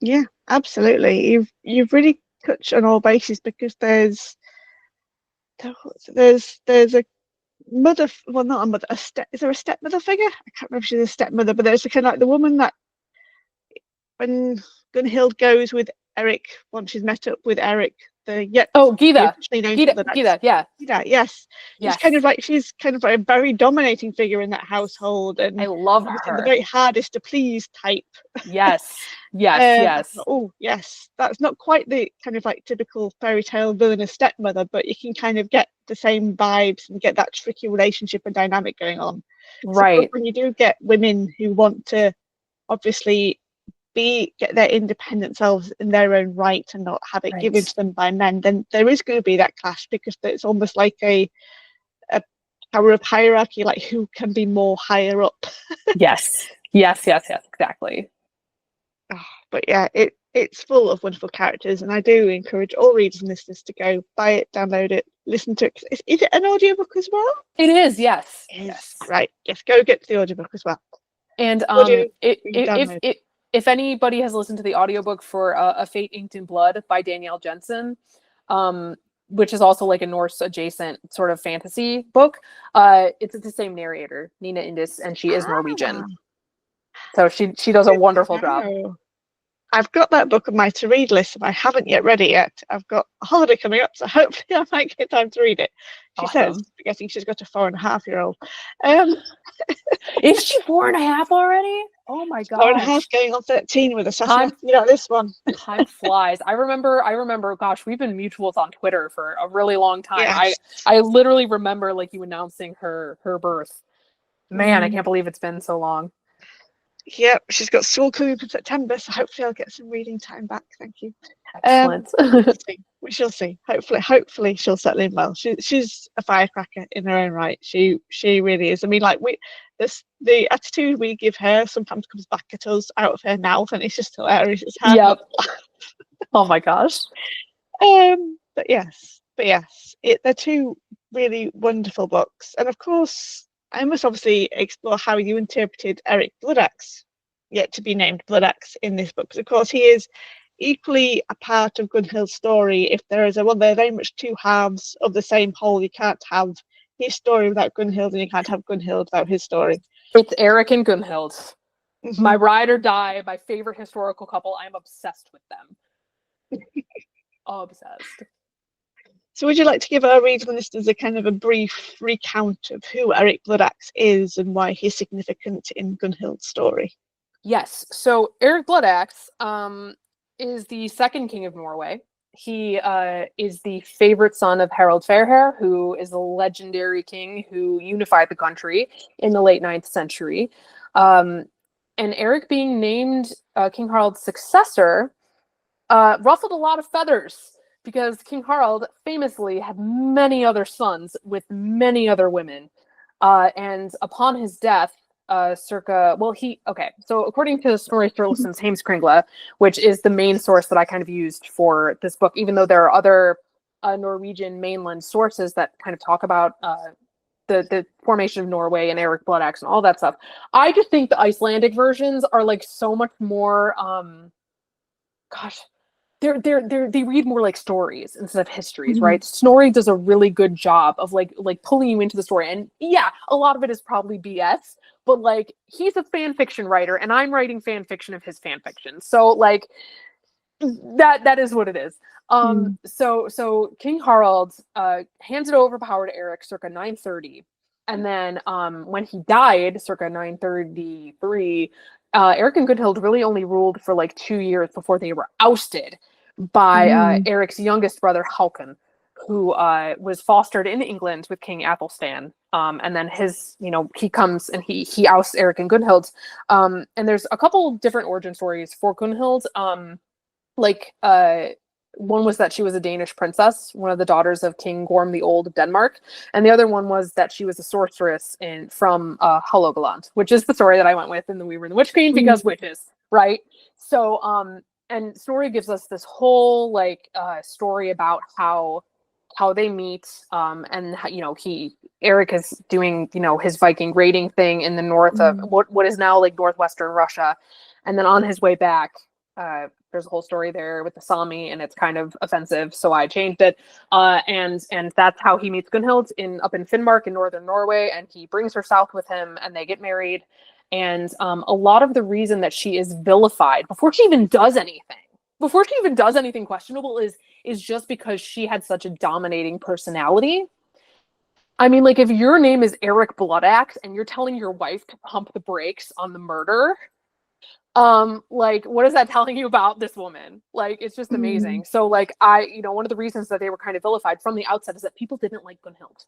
S1: Yeah, absolutely. You've really touched on all bases, because there's a mother, well, not a mother, is there a stepmother figure? I can't remember if she's a stepmother, but there's a kind of like the woman that when Gunhild goes with Eric, once she's met up with Eric,
S2: Gyda.
S1: Yeah, yes. She's kind of like a very dominating figure in that household, and
S2: I love
S1: obviously the
S2: her.
S1: very hardest to please type.
S2: Yes.
S1: Oh yes, that's not quite the kind of like typical fairy tale villainous stepmother, but you can kind of get the same vibes and get that tricky relationship and dynamic going on.
S2: Right.
S1: So when you do get women who want to obviously get their independent selves in their own right and not have it given to them by men, then there is going to be that clash, because it's almost like a power of hierarchy, like who can be more higher up.
S2: Yes, exactly.
S1: But yeah, it's full of wonderful characters, and I do encourage all readers and listeners to go buy it, download it, listen to it. Is it an audiobook as well?
S2: It is, yes.
S1: Yes. Right, yes, go get to the audiobook as well.
S2: And
S1: What are you done with?
S2: if anybody has listened to the audiobook for A Fate Inked in Blood by Danielle Jensen, which is also like a Norse adjacent sort of fantasy book, it's the same narrator, Nina Indus, and she is Norwegian. So she does a wonderful job.
S1: I've got that book on my to read list, and I haven't yet read it yet. I've got a holiday coming up, so hopefully I might get time to read it. She
S2: Awesome.
S1: says, forgetting she's got a 4.5-year-old.
S2: Is she 4.5 already? Oh my gosh.
S1: 4.5 going on 13 with a Saturday, this one.
S2: Time flies. I remember, gosh, we've been mutuals on Twitter for a really long time. Yes. I literally remember like you announcing her birth. Man, I can't believe it's been so long.
S1: Yep, she's got school coming up in September, so hopefully I'll get some reading time back. Thank you.
S2: Excellent.
S1: We shall see. Hopefully she'll settle in well. She's a firecracker in her own right. She really is. I mean, like the attitude we give her sometimes comes back at us out of her mouth, and it's just hilarious. It's hard.
S2: Yep. Oh my gosh.
S1: But yes, they're two really wonderful books, and of course, I must obviously explore how you interpreted Eric Bloodaxe, yet to be named Bloodaxe, in this book, because of course he is equally a part of Gunhild's story. If there is they're very much two halves of the same whole. You can't have his story without Gunhild, and you can't have Gunhild without his story.
S2: It's Eric and Gunhild. Mm-hmm. My ride or die, my favorite historical couple. I'm obsessed with them. Obsessed.
S1: So would you like to give our readers and listeners a kind of a brief recount of who Eric Bloodaxe is and why he's significant in Gunhild's story?
S2: Yes. So Eric Bloodaxe is the second king of Norway. He is the favorite son of Harald Fairhair, who is a legendary king who unified the country in the late 9th century. And Eric being named King Harald's successor ruffled a lot of feathers, because King Harald famously had many other sons with many other women. And upon his death, so according to Snorri Sturluson's Heimskringla, which is the main source that I kind of used for this book, even though there are other Norwegian mainland sources that kind of talk about the formation of Norway and Eric Bloodaxe and all that stuff, I just think the Icelandic versions are like so much more, they read more like stories instead of histories, right? Snorri does a really good job of like pulling you into the story, and yeah, a lot of it is probably BS, but like he's a fan fiction writer, and I'm writing fan fiction of his fan fiction, so like that is what it is. So King Harald handed over power to Eric circa 930, and then when he died circa 933. Eric and Gunhild really only ruled for like 2 years before they were ousted by Eric's youngest brother, Haakon, who was fostered in England with King Athelstan. And then he comes and he ousts Eric and Gunhild. And there's a couple different origin stories for Gunhild. One was that she was a Danish princess, one of the daughters of King Gorm the Old of Denmark, and the other one was that she was a sorceress from Hålogaland, which is the story that I went with in The Weaver and the Witch Queen, because witches, right? So, and Snorri gives us this whole story about how they meet, and Eric is doing his Viking raiding thing in the north of what is now like northwestern Russia, and then on his way back. There's a whole story there with the Sami, and it's kind of offensive, so I changed it. And that's how he meets Gunhild up in Finnmark in northern Norway, and he brings her south with him, and they get married. And a lot of the reason that she is vilified before she even does anything questionable is just because she had such a dominating personality. I mean, like, if your name is Eric Bloodaxe and you're telling your wife to pump the brakes on the murder, what is that telling you about this woman? Like, it's just amazing. So like one of the reasons that they were kind of vilified from the outset is that people didn't like Gunhild.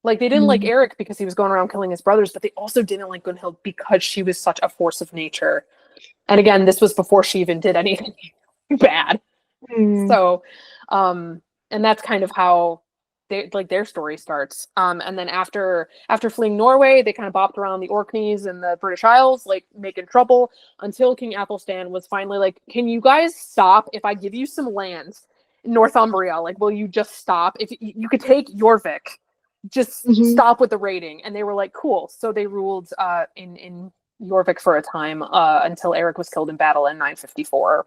S2: Like, they didn't like Eric because he was going around killing his brothers, but they also didn't like Gunhild because she was such a force of nature. And again, this was before she even did anything bad. So, and that's kind of how their story starts. And then after fleeing Norway, they kind of bopped around the Orkneys and the British Isles, like making trouble, until King Athelstan was finally like, can you guys stop? If I give you some land in Northumbria, like, will you just stop? If you could take Jorvik, just stop with the raiding. And they were like, cool. So they ruled in Jorvik for a time until Eric was killed in battle in 954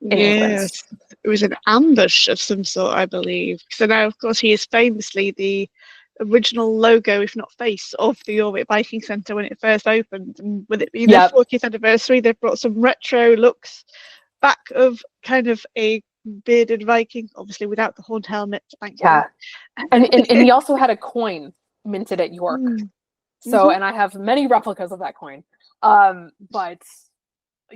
S2: in England.
S1: Yes, it was an ambush of some sort, I believe. So now, of course, he is famously the original logo, if not face, of the Jorvik Viking Centre when it first opened. And with it being their 40th anniversary, they've brought some retro looks back of kind of a bearded Viking, obviously without the horned helmet.
S2: Yeah, and he also had a coin minted at York. So, and I have many replicas of that coin. But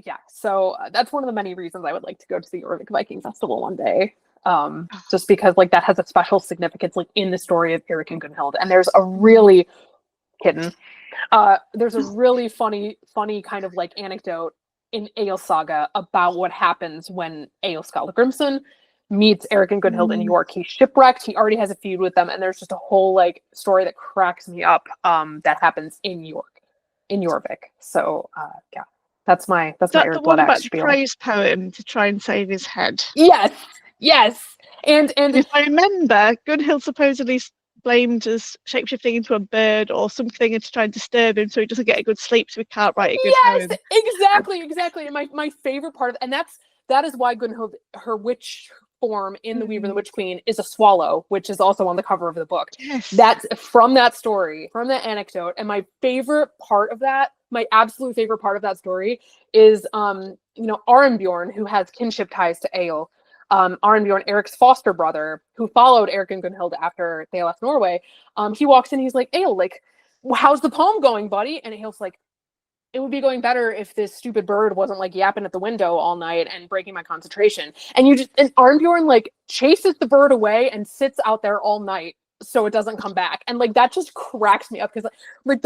S2: yeah, so that's one of the many reasons I would like to go to the Jorvik Viking Festival one day. Just because like that has a special significance like in the story of Eric and Gunhild. And there's a really there's a really funny kind of like anecdote in Egil Saga about what happens when Egil Skallagrimsson meets Eric and Gunhild in York. He's shipwrecked. He already has a feud with them, and there's just a whole like story that cracks me up that happens in Jorvik. So yeah, that's my
S1: the one about the praise poem to try and save his head.
S2: Yes. And
S1: if I remember, Gunhild supposedly blamed as shapeshifting into a bird or something and to try and disturb him so he doesn't get a good sleep, so he can't write a good poem.
S2: Exactly. And my favorite part of, and that is why Gunhild, her witch form in The Weaver and the Witch Queen is a swallow, which is also on the cover of the book.
S1: Yes.
S2: That's from that story, from that anecdote. And my favorite part of that, my absolute favorite part of that story is Arnbjorn, who has kinship ties to Egil. Arnbjorn, Eric's foster brother, who followed Eric and Gunhild after they left Norway, he walks in, he's like, Egil, like, how's the poem going, buddy? And Egil's like, it would be going better if this stupid bird wasn't like yapping at the window all night and breaking my concentration. And Arnbjorn like chases the bird away and sits out there all night so it doesn't come back. And like that just cracks me up because like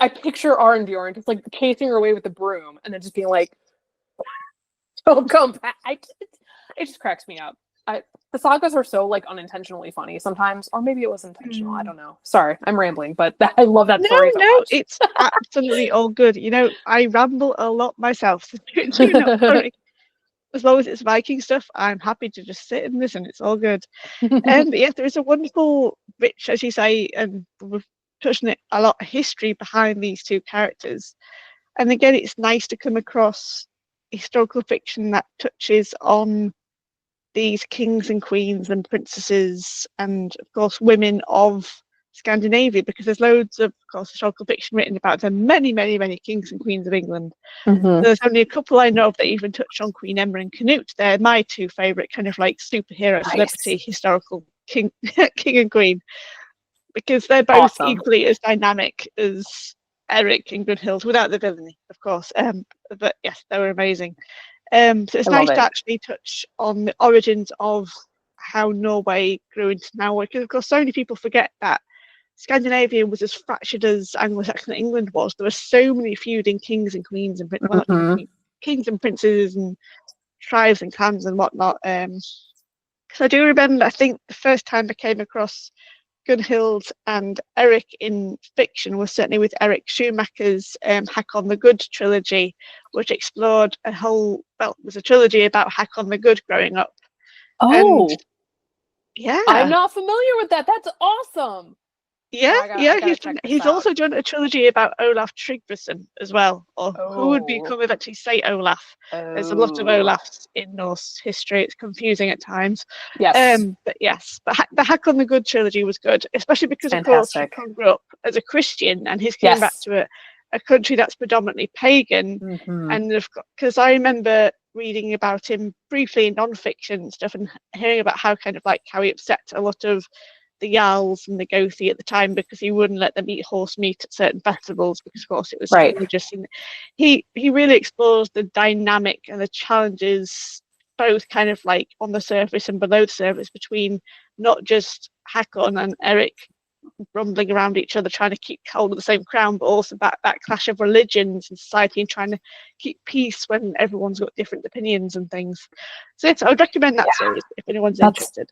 S2: I picture Arnbjorn just like chasing her away with the broom and then just being like, don't come back. It just cracks me up. The sagas are so like unintentionally funny sometimes, or maybe it was intentional. I don't know. Sorry, I'm rambling, but I love that story.
S1: No, it's absolutely all good. I ramble a lot myself. So do not worry. As long as it's Viking stuff, I'm happy to just sit and listen. It's all good. But yeah, there is a wonderful, rich, as you say, and we've touched on it a lot, history behind these two characters. And again, it's nice to come across historical fiction that touches on these kings and queens and princesses and of course women of Scandinavia, because there's loads of course historical fiction written about them, many kings and queens of England. There's only a couple I know of that even touch on Queen Emma and Canute. They're my two favorite kind of like superhero celebrity historical king and queen, because they're both equally as dynamic as Eric and Gunhild without the villainy, of course. But yes, they were amazing. So it's nice to actually touch on the origins of how Norway grew into now, because of course so many people forget that Scandinavia was as fractured as Anglo-Saxon England was. There were so many feuding kings and queens and kings and princes and tribes and clans and whatnot. Because I do remember, I think the first time I came across Gunhild and Eric in fiction was certainly with Eric Schumacher's Hakon the Good trilogy, which explored was a trilogy about Hakon the Good growing up.
S2: Oh,
S1: and, yeah.
S2: I'm not familiar with that. That's awesome.
S1: Yeah, he's also done a trilogy about Olaf Tryggvason as well, or who would become eventually Saint Olaf. There's a lot of Olafs in Norse history. It's confusing at times.
S2: Yes.
S1: But the Hakon the Good trilogy was good, especially because of course Hakon grew up as a Christian and he's came back to a country that's predominantly pagan. And because I remember reading about him briefly in non-fiction stuff and hearing about how he upset a lot of the Jarls and the Gothi at the time because he wouldn't let them eat horse meat at certain festivals because of course it was religious. And he really explores the dynamic and the challenges both kind of like on the surface and below the surface between not just Hakon and Eric rumbling around each other trying to keep hold of the same crown, but also that clash of religions and society and trying to keep peace when everyone's got different opinions and things. So I would recommend that series if anyone's interested.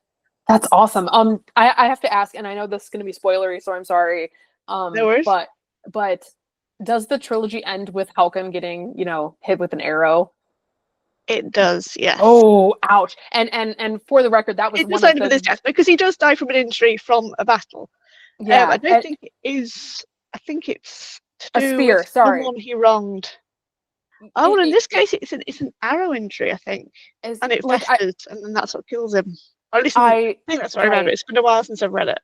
S2: That's awesome. I have to ask, and I know this is going to be spoilery, so I'm sorry.
S1: No worries.
S2: But does the trilogy end with Halcon getting, hit with an arrow?
S1: It does, yes.
S2: Oh, ouch! And for the record, that was
S1: it does end with his death because he does die from an injury from a battle. I don't think it is. I think it's to
S2: A
S1: do with
S2: spear, sorry.
S1: someone he wronged. Oh, well, in this case, it's an arrow injury, I think, and it
S2: like
S1: festers, and then that's what kills him. Or at least
S2: I
S1: think that's what I remember.
S2: right.
S1: It's been a while since I've read it.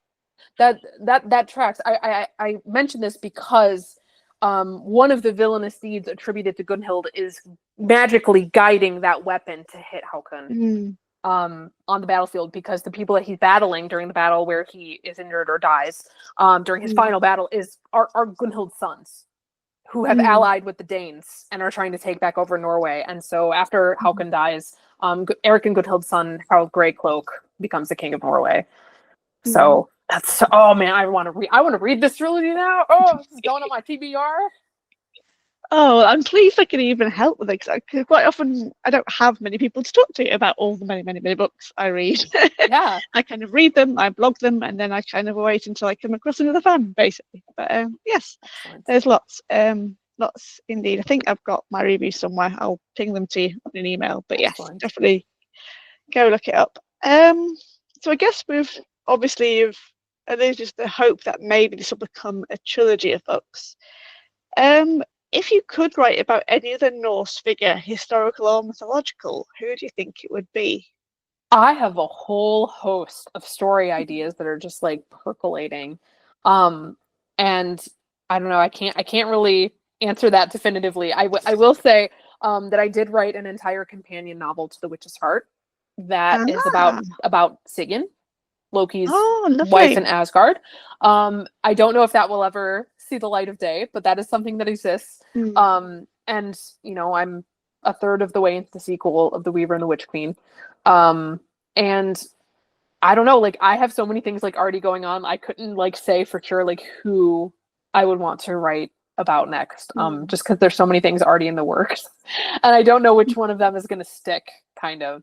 S2: That tracks. I mentioned this because one of the villainous deeds attributed to Gunhild is magically guiding that weapon to hit Haukon on the battlefield, because the people that he's battling during the battle where he is injured or dies during his final battle are Gunhild's sons, who have allied with the Danes and are trying to take back over Norway. And so after Haukon dies, Eric and Gunhild's son, Harald Greycloak, becomes the king of Norway. So that's, oh man, I want to read this trilogy now. Oh, this is going on my TBR.
S1: Oh, I'm pleased I can even help with it, because quite often I don't have many people to talk to about all the many books I read.
S2: Yeah.
S1: I kind of read them, I blog them, and then I kind of wait until I come across another fan, basically. But yes,
S2: Excellent.
S1: there's lots. Lots indeed. I think I've got my reviews somewhere. I'll ping them to you on an email. But yes, definitely go look it up. So I guess there's just the hope that maybe this will become a trilogy of books. If you could write about any other Norse figure, historical or mythological, who do you think it would be?
S2: I have a whole host of story ideas that are just like percolating. And I don't know, I can't really answer that definitively. I will say that I did write an entire companion novel to The Witch's Heart that is about Sigyn, Loki's wife in Asgard. I don't know if that will ever see the light of day, but that is something that exists. And you know, I'm a third of the way into the sequel of The Weaver and the Witch Queen. And I don't know, like I have so many things like already going on. I couldn't like say for sure like who I would want to write about next. Just because there's so many things already in the works. And I don't know which one of them is gonna stick, kind of.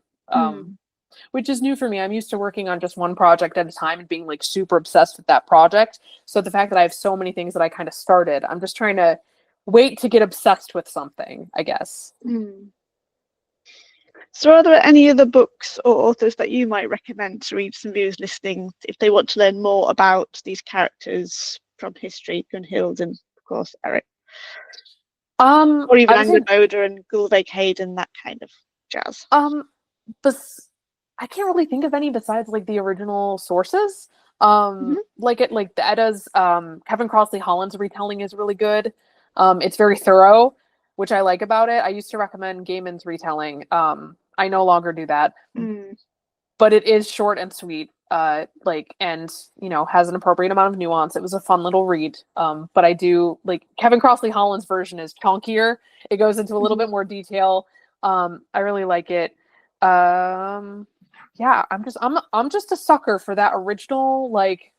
S2: Which is new for me. I'm used to working on just one project at a time and being like super obsessed with that project. So the fact that I have so many things that I kind of started, I'm just trying to wait to get obsessed with something, I guess.
S1: So are there any other books or authors that you might recommend to read some viewers listening if they want to learn more about these characters from history, Gunhild and of course Eric? Or even Angrboda and Gulveig Hayden, that kind of jazz.
S2: I can't really think of any besides like the original sources. Like the Edda's Kevin Crossley Holland's retelling is really good. It's very thorough, which I like about it. I used to recommend Gaiman's retelling. I no longer do that, but it is short and sweet. And you know, has an appropriate amount of nuance. It was a fun little read. But I do like Kevin Crossley Holland's version is chunkier. It goes into a little bit more detail. I really like it. Yeah, I'm just a sucker for that original like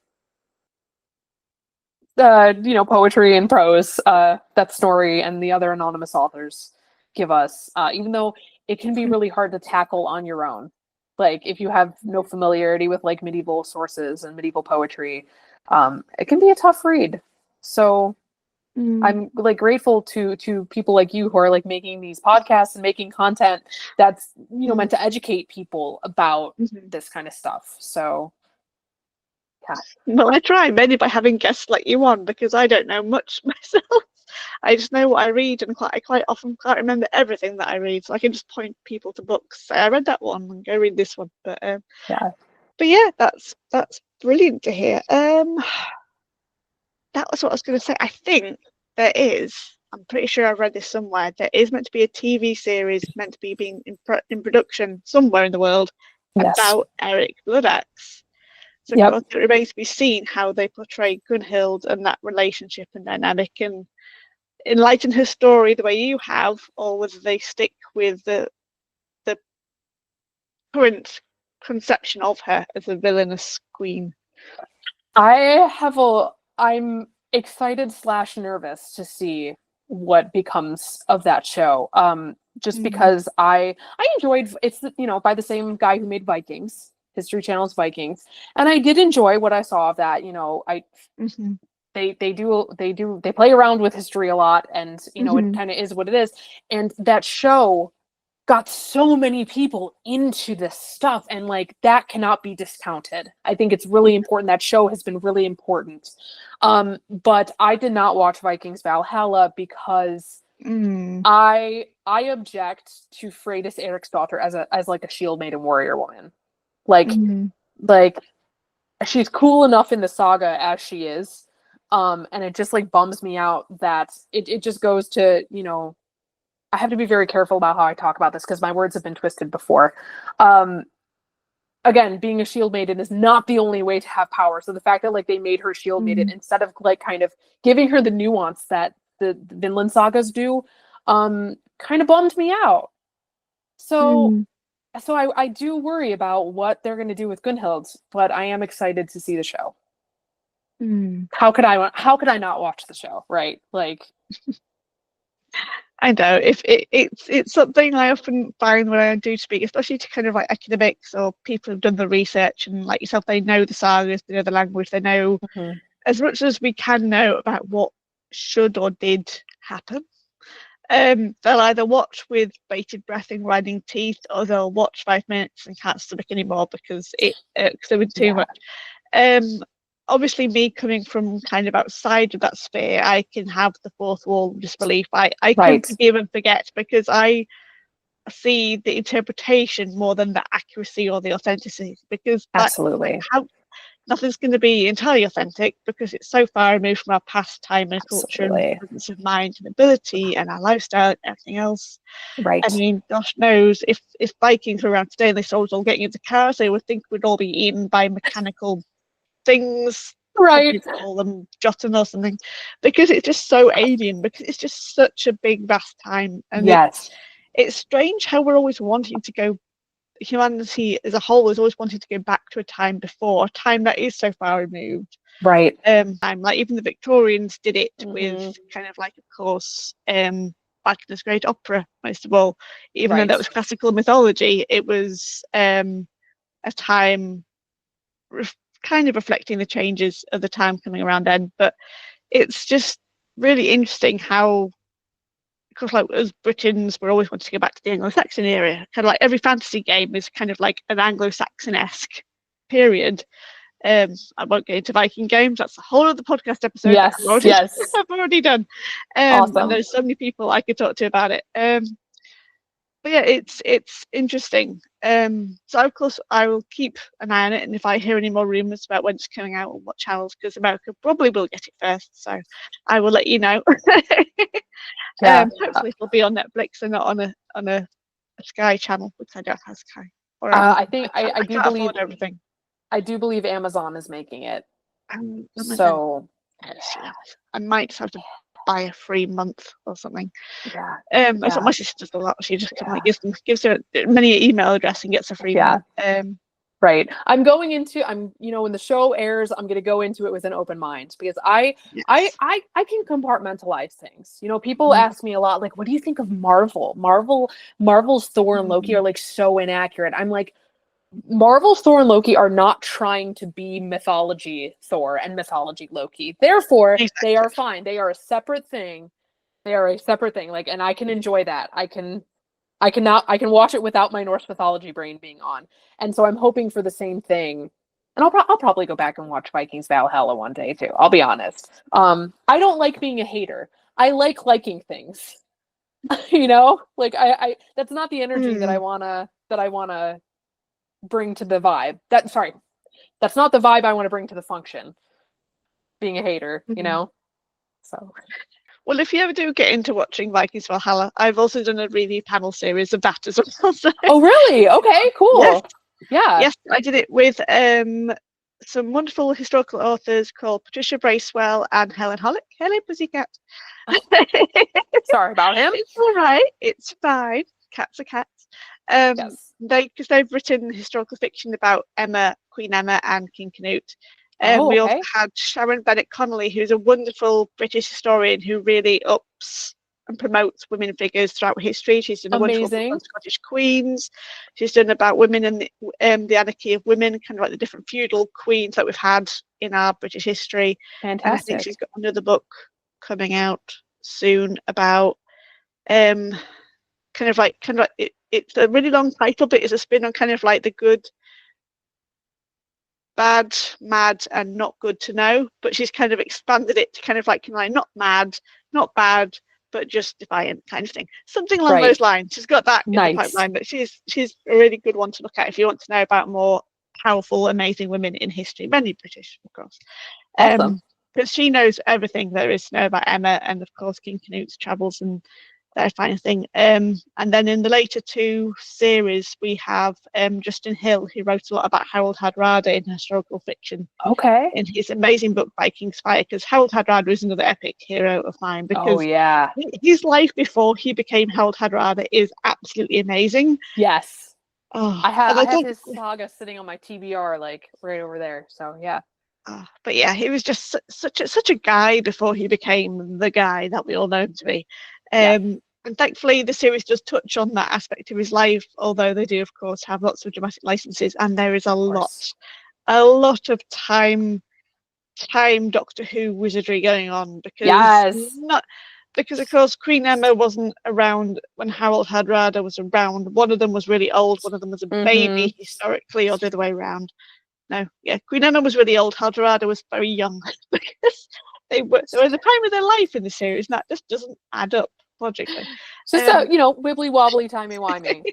S2: you know, poetry and prose that Snorri and the other anonymous authors give us, even though it can be really hard to tackle on your own. Like if you have no familiarity with like medieval sources and medieval poetry, it can be a tough read. So I'm like grateful to people like you who are like making these podcasts and making content that's, you know, meant to educate people about this kind of stuff. So yeah.
S1: Well, I try mainly by having guests like you on, because I don't know much myself. I just know what I read, and I quite often can't remember everything that I read, so I can just point people to books. Say, I read that one and go read this one. But yeah, that's brilliant to hear. That was what I was going to say. I think there is. I'm pretty sure I've read this somewhere. There is meant to be a TV series meant to be being in production somewhere in the world about Eric Bloodaxe. So of course, it remains to be seen how they portray Gunhild and that relationship and dynamic, and enlighten her story the way you have, or whether they stick with the current conception of her as a villainous queen.
S2: I'm excited / nervous to see what becomes of that show. Just because I enjoyed, it's, you know, by the same guy who made Vikings, History Channel's Vikings, and I did enjoy what I saw of that. You know, they play around with history a lot, and you know, it kind of is what it is. And that show got so many people into this stuff, and like that cannot be discounted. I think it's really important. That show has been really important. But I did not watch Vikings Valhalla because I object to Freydis Eriksdottir as like a shield maiden warrior woman. Like she's cool enough in the saga as she is. And it just like bums me out that it just goes to, you know, I have to be very careful about how I talk about this because my words have been twisted before. Again, being a shield maiden is not the only way to have power. So the fact that like they made her shield maiden instead of like kind of giving her the nuance that the Vinland sagas do, kind of bummed me out. So I do worry about what they're going to do with Gunhild, but I am excited to see the show. How could I not watch the show, right? Like,
S1: I know if it's something I often find when I do speak, especially to kind of like academics or people who've done the research and like yourself, they know the sagas, they know the language, they know as much as we can know about what should or did happen. They'll either watch with bated breath and grinding teeth, or they'll watch 5 minutes and can't stomach anymore because it irks them too much. Obviously, me coming from kind of outside of that sphere, I can have the fourth wall of disbelief. I can forgive and forget because I see the interpretation more than the accuracy or the authenticity. Because
S2: absolutely,
S1: nothing's going to be entirely authentic because it's so far removed from our past time and culture and presence of mind and ability and our lifestyle and everything else.
S2: Right.
S1: I mean, gosh knows if Vikings were around today and they saw us all getting into cars, they would think we'd all be eaten by mechanical things,
S2: right?
S1: Call them Jotun or something, because it's just so alien, because it's just such a big vast time. And it's strange how we're always wanting to go, humanity as a whole is always wanting to go back to a time before, a time that is so far removed,
S2: right?
S1: Like even the Victorians did it with kind of like, of course, Wagner's Great Opera, most of all, even though that was classical mythology, it was a time kind of reflecting the changes of the time coming around then. But it's just really interesting how, because like as Britons, we're always wanting to go back to the Anglo-Saxon era. Kind of like every fantasy game is kind of like an Anglo-Saxon-esque period. I won't get into Viking games. That's a whole other podcast episode.
S2: Yes,
S1: I've already done.
S2: Awesome.
S1: And there's so many people I could talk to about it. But yeah, it's interesting. So of course I will keep an eye on it, and if I hear any more rumors about when it's coming out on what channels, because America probably will get it first, so I will let you know. Hopefully it'll be on Netflix and not on a Sky channel, which I don't have Sky. Or
S2: I think I do
S1: can't
S2: believe
S1: afford everything.
S2: I do believe Amazon is making it.
S1: So I might just have to buy a free month or something. That's what my sister does a lot. She just kind of like gives her many email address and gets a free month.
S2: Right. I'm when the show airs, I'm gonna go into it with an open mind because I can compartmentalize things. You know, people ask me a lot, like, what do you think of Marvel? Marvel's Thor and Loki are like so inaccurate. I'm like, Marvel's Thor and Loki are not trying to be mythology Thor and mythology Loki. Therefore, they are fine. They are a separate thing. Like, and I can enjoy that. I can watch it without my Norse mythology brain being on. And so I'm hoping for the same thing. And I'll probably go back and watch Vikings Valhalla one day too. I'll be honest. I don't like being a hater. I like liking things. You know, like I that's not the energy that I wanna bring to the vibe. That's not the vibe I want to bring to the function. Being a hater, you know? So
S1: well, if you ever do get into watching Vikings Valhalla, I've also done a review panel series of that as well. So.
S2: Oh really? Okay, cool.
S1: Yes, I did it with some wonderful historical authors called Patricia Bracewell and Helen Hollick. Hello, Pussycat.
S2: Sorry about him.
S1: It's all right. It's fine. Cats are cats. Because they've written historical fiction about Queen Emma, and King Canute. We also had Sharon Bennett Connolly, who's a wonderful British historian who really ups and promotes women figures throughout history. She's done a wonderful book on Scottish queens. She's done about women and the anarchy of women, kind of like the different feudal queens that we've had in our British history.
S2: Fantastic.
S1: And I think she's got another book coming out soon about kind of like it's a really long title, but it's a spin on kind of like the good, bad, mad, and not good to know. But she's kind of expanded it to kind of like not mad, not bad, but just defiant kind of thing. Something along
S2: Right.
S1: those lines. She's got that in the
S2: Nice.
S1: pipeline, but she's a really good one to look at if you want to know about more powerful, amazing women in history, mainly British, of course.
S2: Awesome.
S1: Because she knows everything there is to know about Emma, and of course King Canute's travels and that kind of thing. And then in the later two series, we have Justin Hill, who wrote a lot about Harold Hardrada in historical fiction.
S2: Okay.
S1: In his amazing book Viking's Fire, because Harold Hardrada is another epic hero of mine. Because his life before he became Harold Hardrada is absolutely amazing.
S2: Yes.
S1: Oh,
S2: I have his saga sitting on my TBR, like right over there. So yeah.
S1: But yeah, he was just such a guy before he became the guy that we all know him to be. And thankfully, the series does touch on that aspect of his life, although they do, of course, have lots of dramatic licenses, and there is a lot of time Doctor Who wizardry going on, because of course Queen Emma wasn't around when Harold Hardrada was around. One of them was really old, one of them was a baby historically, or the other way around. No, yeah, Queen Emma was really old. Hardrada was very young because they were a time of their life in the series, and that just doesn't add up logically.
S2: So wibbly wobbly, timey wimey.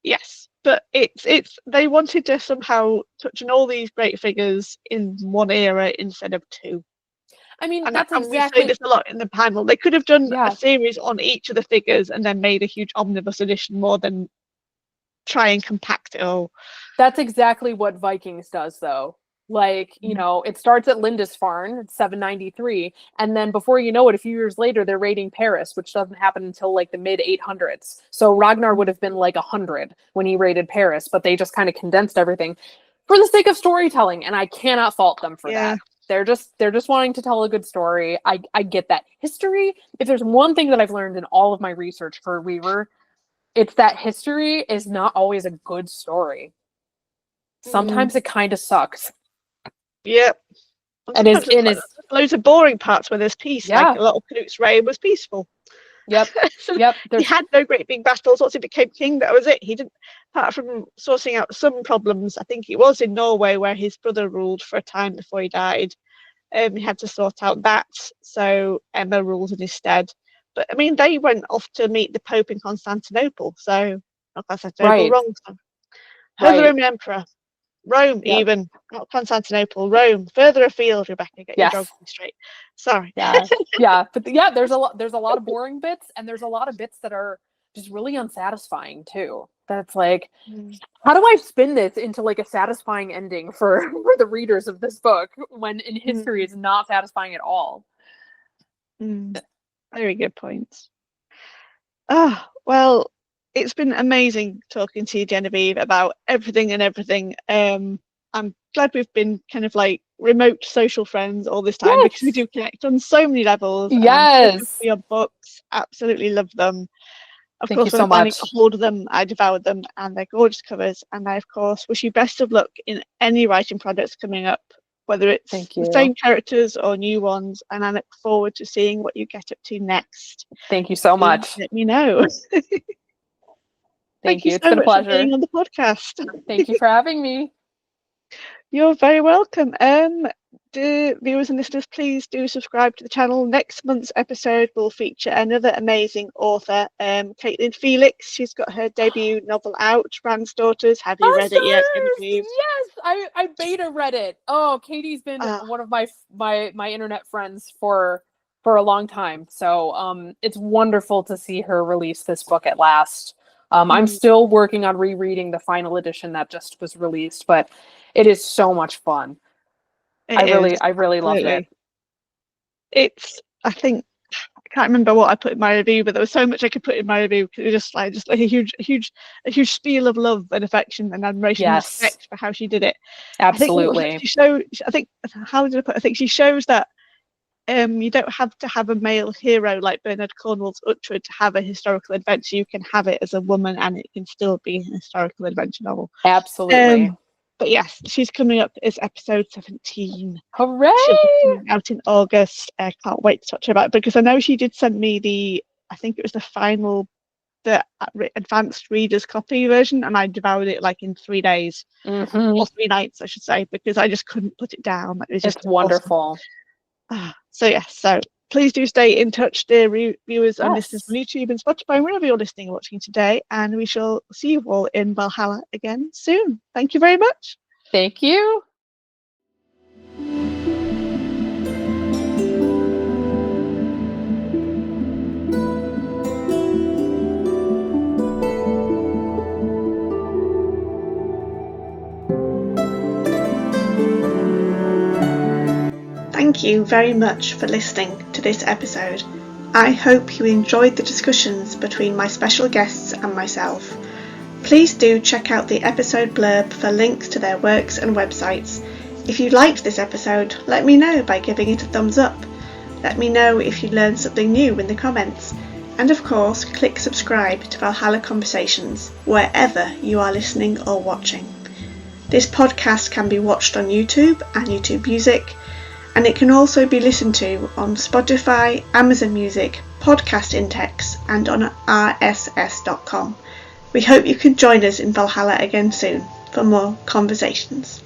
S1: Yes, but it's they wanted to somehow touch on all these great figures in one era instead of two.
S2: I mean,
S1: and
S2: that's
S1: we say this a lot in the panel. They could have done a series on each of the figures and then made a huge omnibus edition more than try and compact it all.
S2: That's exactly what Vikings does, though. Like, it starts at Lindisfarne, it's 793, and then before you know it, a few years later, they're raiding Paris, which doesn't happen until like the mid 800s. So Ragnar would have been like 100 when he raided Paris, but they just kind of condensed everything for the sake of storytelling, and I cannot fault them for that. They're just wanting to tell a good story. I get that. History, if there's one thing that I've learned in all of my research for Weaver, it's that history is not always a good story. Sometimes it kind of sucks.
S1: Yep.
S2: And there's
S1: loads of boring parts where there's peace. Like a lot of Canute's reign was peaceful.
S2: Yep.
S1: He had no great big battles. Once he became king, that was it. He didn't, apart from sorting out some problems. I think it was in Norway where his brother ruled for a time before he died. He had to sort out that. So Emma rules in his stead. But I mean, they went off to meet the Pope in Constantinople. So not Constantinople, wrong. Her the Roman Emperor. Rome, even not Constantinople, Rome, further afield. Rebecca, get your geography straight. Sorry.
S2: But there's a lot of boring bits, and there's a lot of bits that are just really unsatisfying too. That's like, how do I spin this into like a satisfying ending for the readers of this book when in history it's not satisfying at all?
S1: Very good points. Well, it's been amazing talking to you, Genevieve, about everything and everything. I'm glad we've been kind of like remote social friends all this time, because we do connect on so many levels.
S2: Yes.
S1: For your books, absolutely love them. Of
S2: Thank
S1: course,
S2: you
S1: when
S2: so
S1: I
S2: much.
S1: hold them, I devoured them, and they're gorgeous covers. And I, of course, wish you best of luck in any writing projects coming up, whether it's the same characters or new ones. And I look forward to seeing what you get up to next.
S2: Thank you so much.
S1: Let me know.
S2: Thank you. It's
S1: so
S2: been a
S1: much
S2: pleasure.
S1: for being on the podcast.
S2: Thank you for having me.
S1: You're very welcome. Do viewers and listeners, please do subscribe to the channel. Next month's episode will feature another amazing author, Caitlin Felix. She's got her debut novel out, Rand's Daughters. Have you read it yet, Genevieve?
S2: Yes, I beta read it. Oh, Katie's been one of my internet friends for a long time. So it's wonderful to see her release this book at last. I'm still working on rereading the final edition that just was released, but it is so much fun. I really loved it.
S1: I think I can't remember what I put in my review, but there was so much I could put in my review, because it was just like a huge spiel of love and affection and admiration and respect for how she did it.
S2: Absolutely.
S1: I think she shows that you don't have to have a male hero like Bernard Cornwell's Uhtred to have a historical adventure. You can have it as a woman, and it can still be a historical adventure novel.
S2: Absolutely.
S1: But yes, she's coming up as episode 17.
S2: Hooray!
S1: She'll be coming out in August. I can't wait to talk to her about it, because I know she did send me I think it was the final the advanced reader's copy version, and I devoured it like in 3 days, or 3 nights, I should say, because I just couldn't put it down. It was just
S2: It's wonderful.
S1: Awesome. So yes, so please do stay in touch, dear viewers and listeners on YouTube and Spotify, wherever you're listening and watching today, and we shall see you all in Valhalla again soon. Thank you very much.
S2: Thank you.
S1: Thank you very much for listening to this episode. I hope you enjoyed the discussions between my special guests and myself. Please do check out the episode blurb for links to their works and websites. If you liked this episode, let me know by giving it a thumbs up. Let me know if you learned something new in the comments. And of course, click subscribe to Valhalla Conversations wherever you are listening or watching. This podcast can be watched on YouTube and YouTube Music, and it can also be listened to on Spotify, Amazon Music, Podcast Intex, and on rss.com. We hope you can join us in Valhalla again soon for more conversations.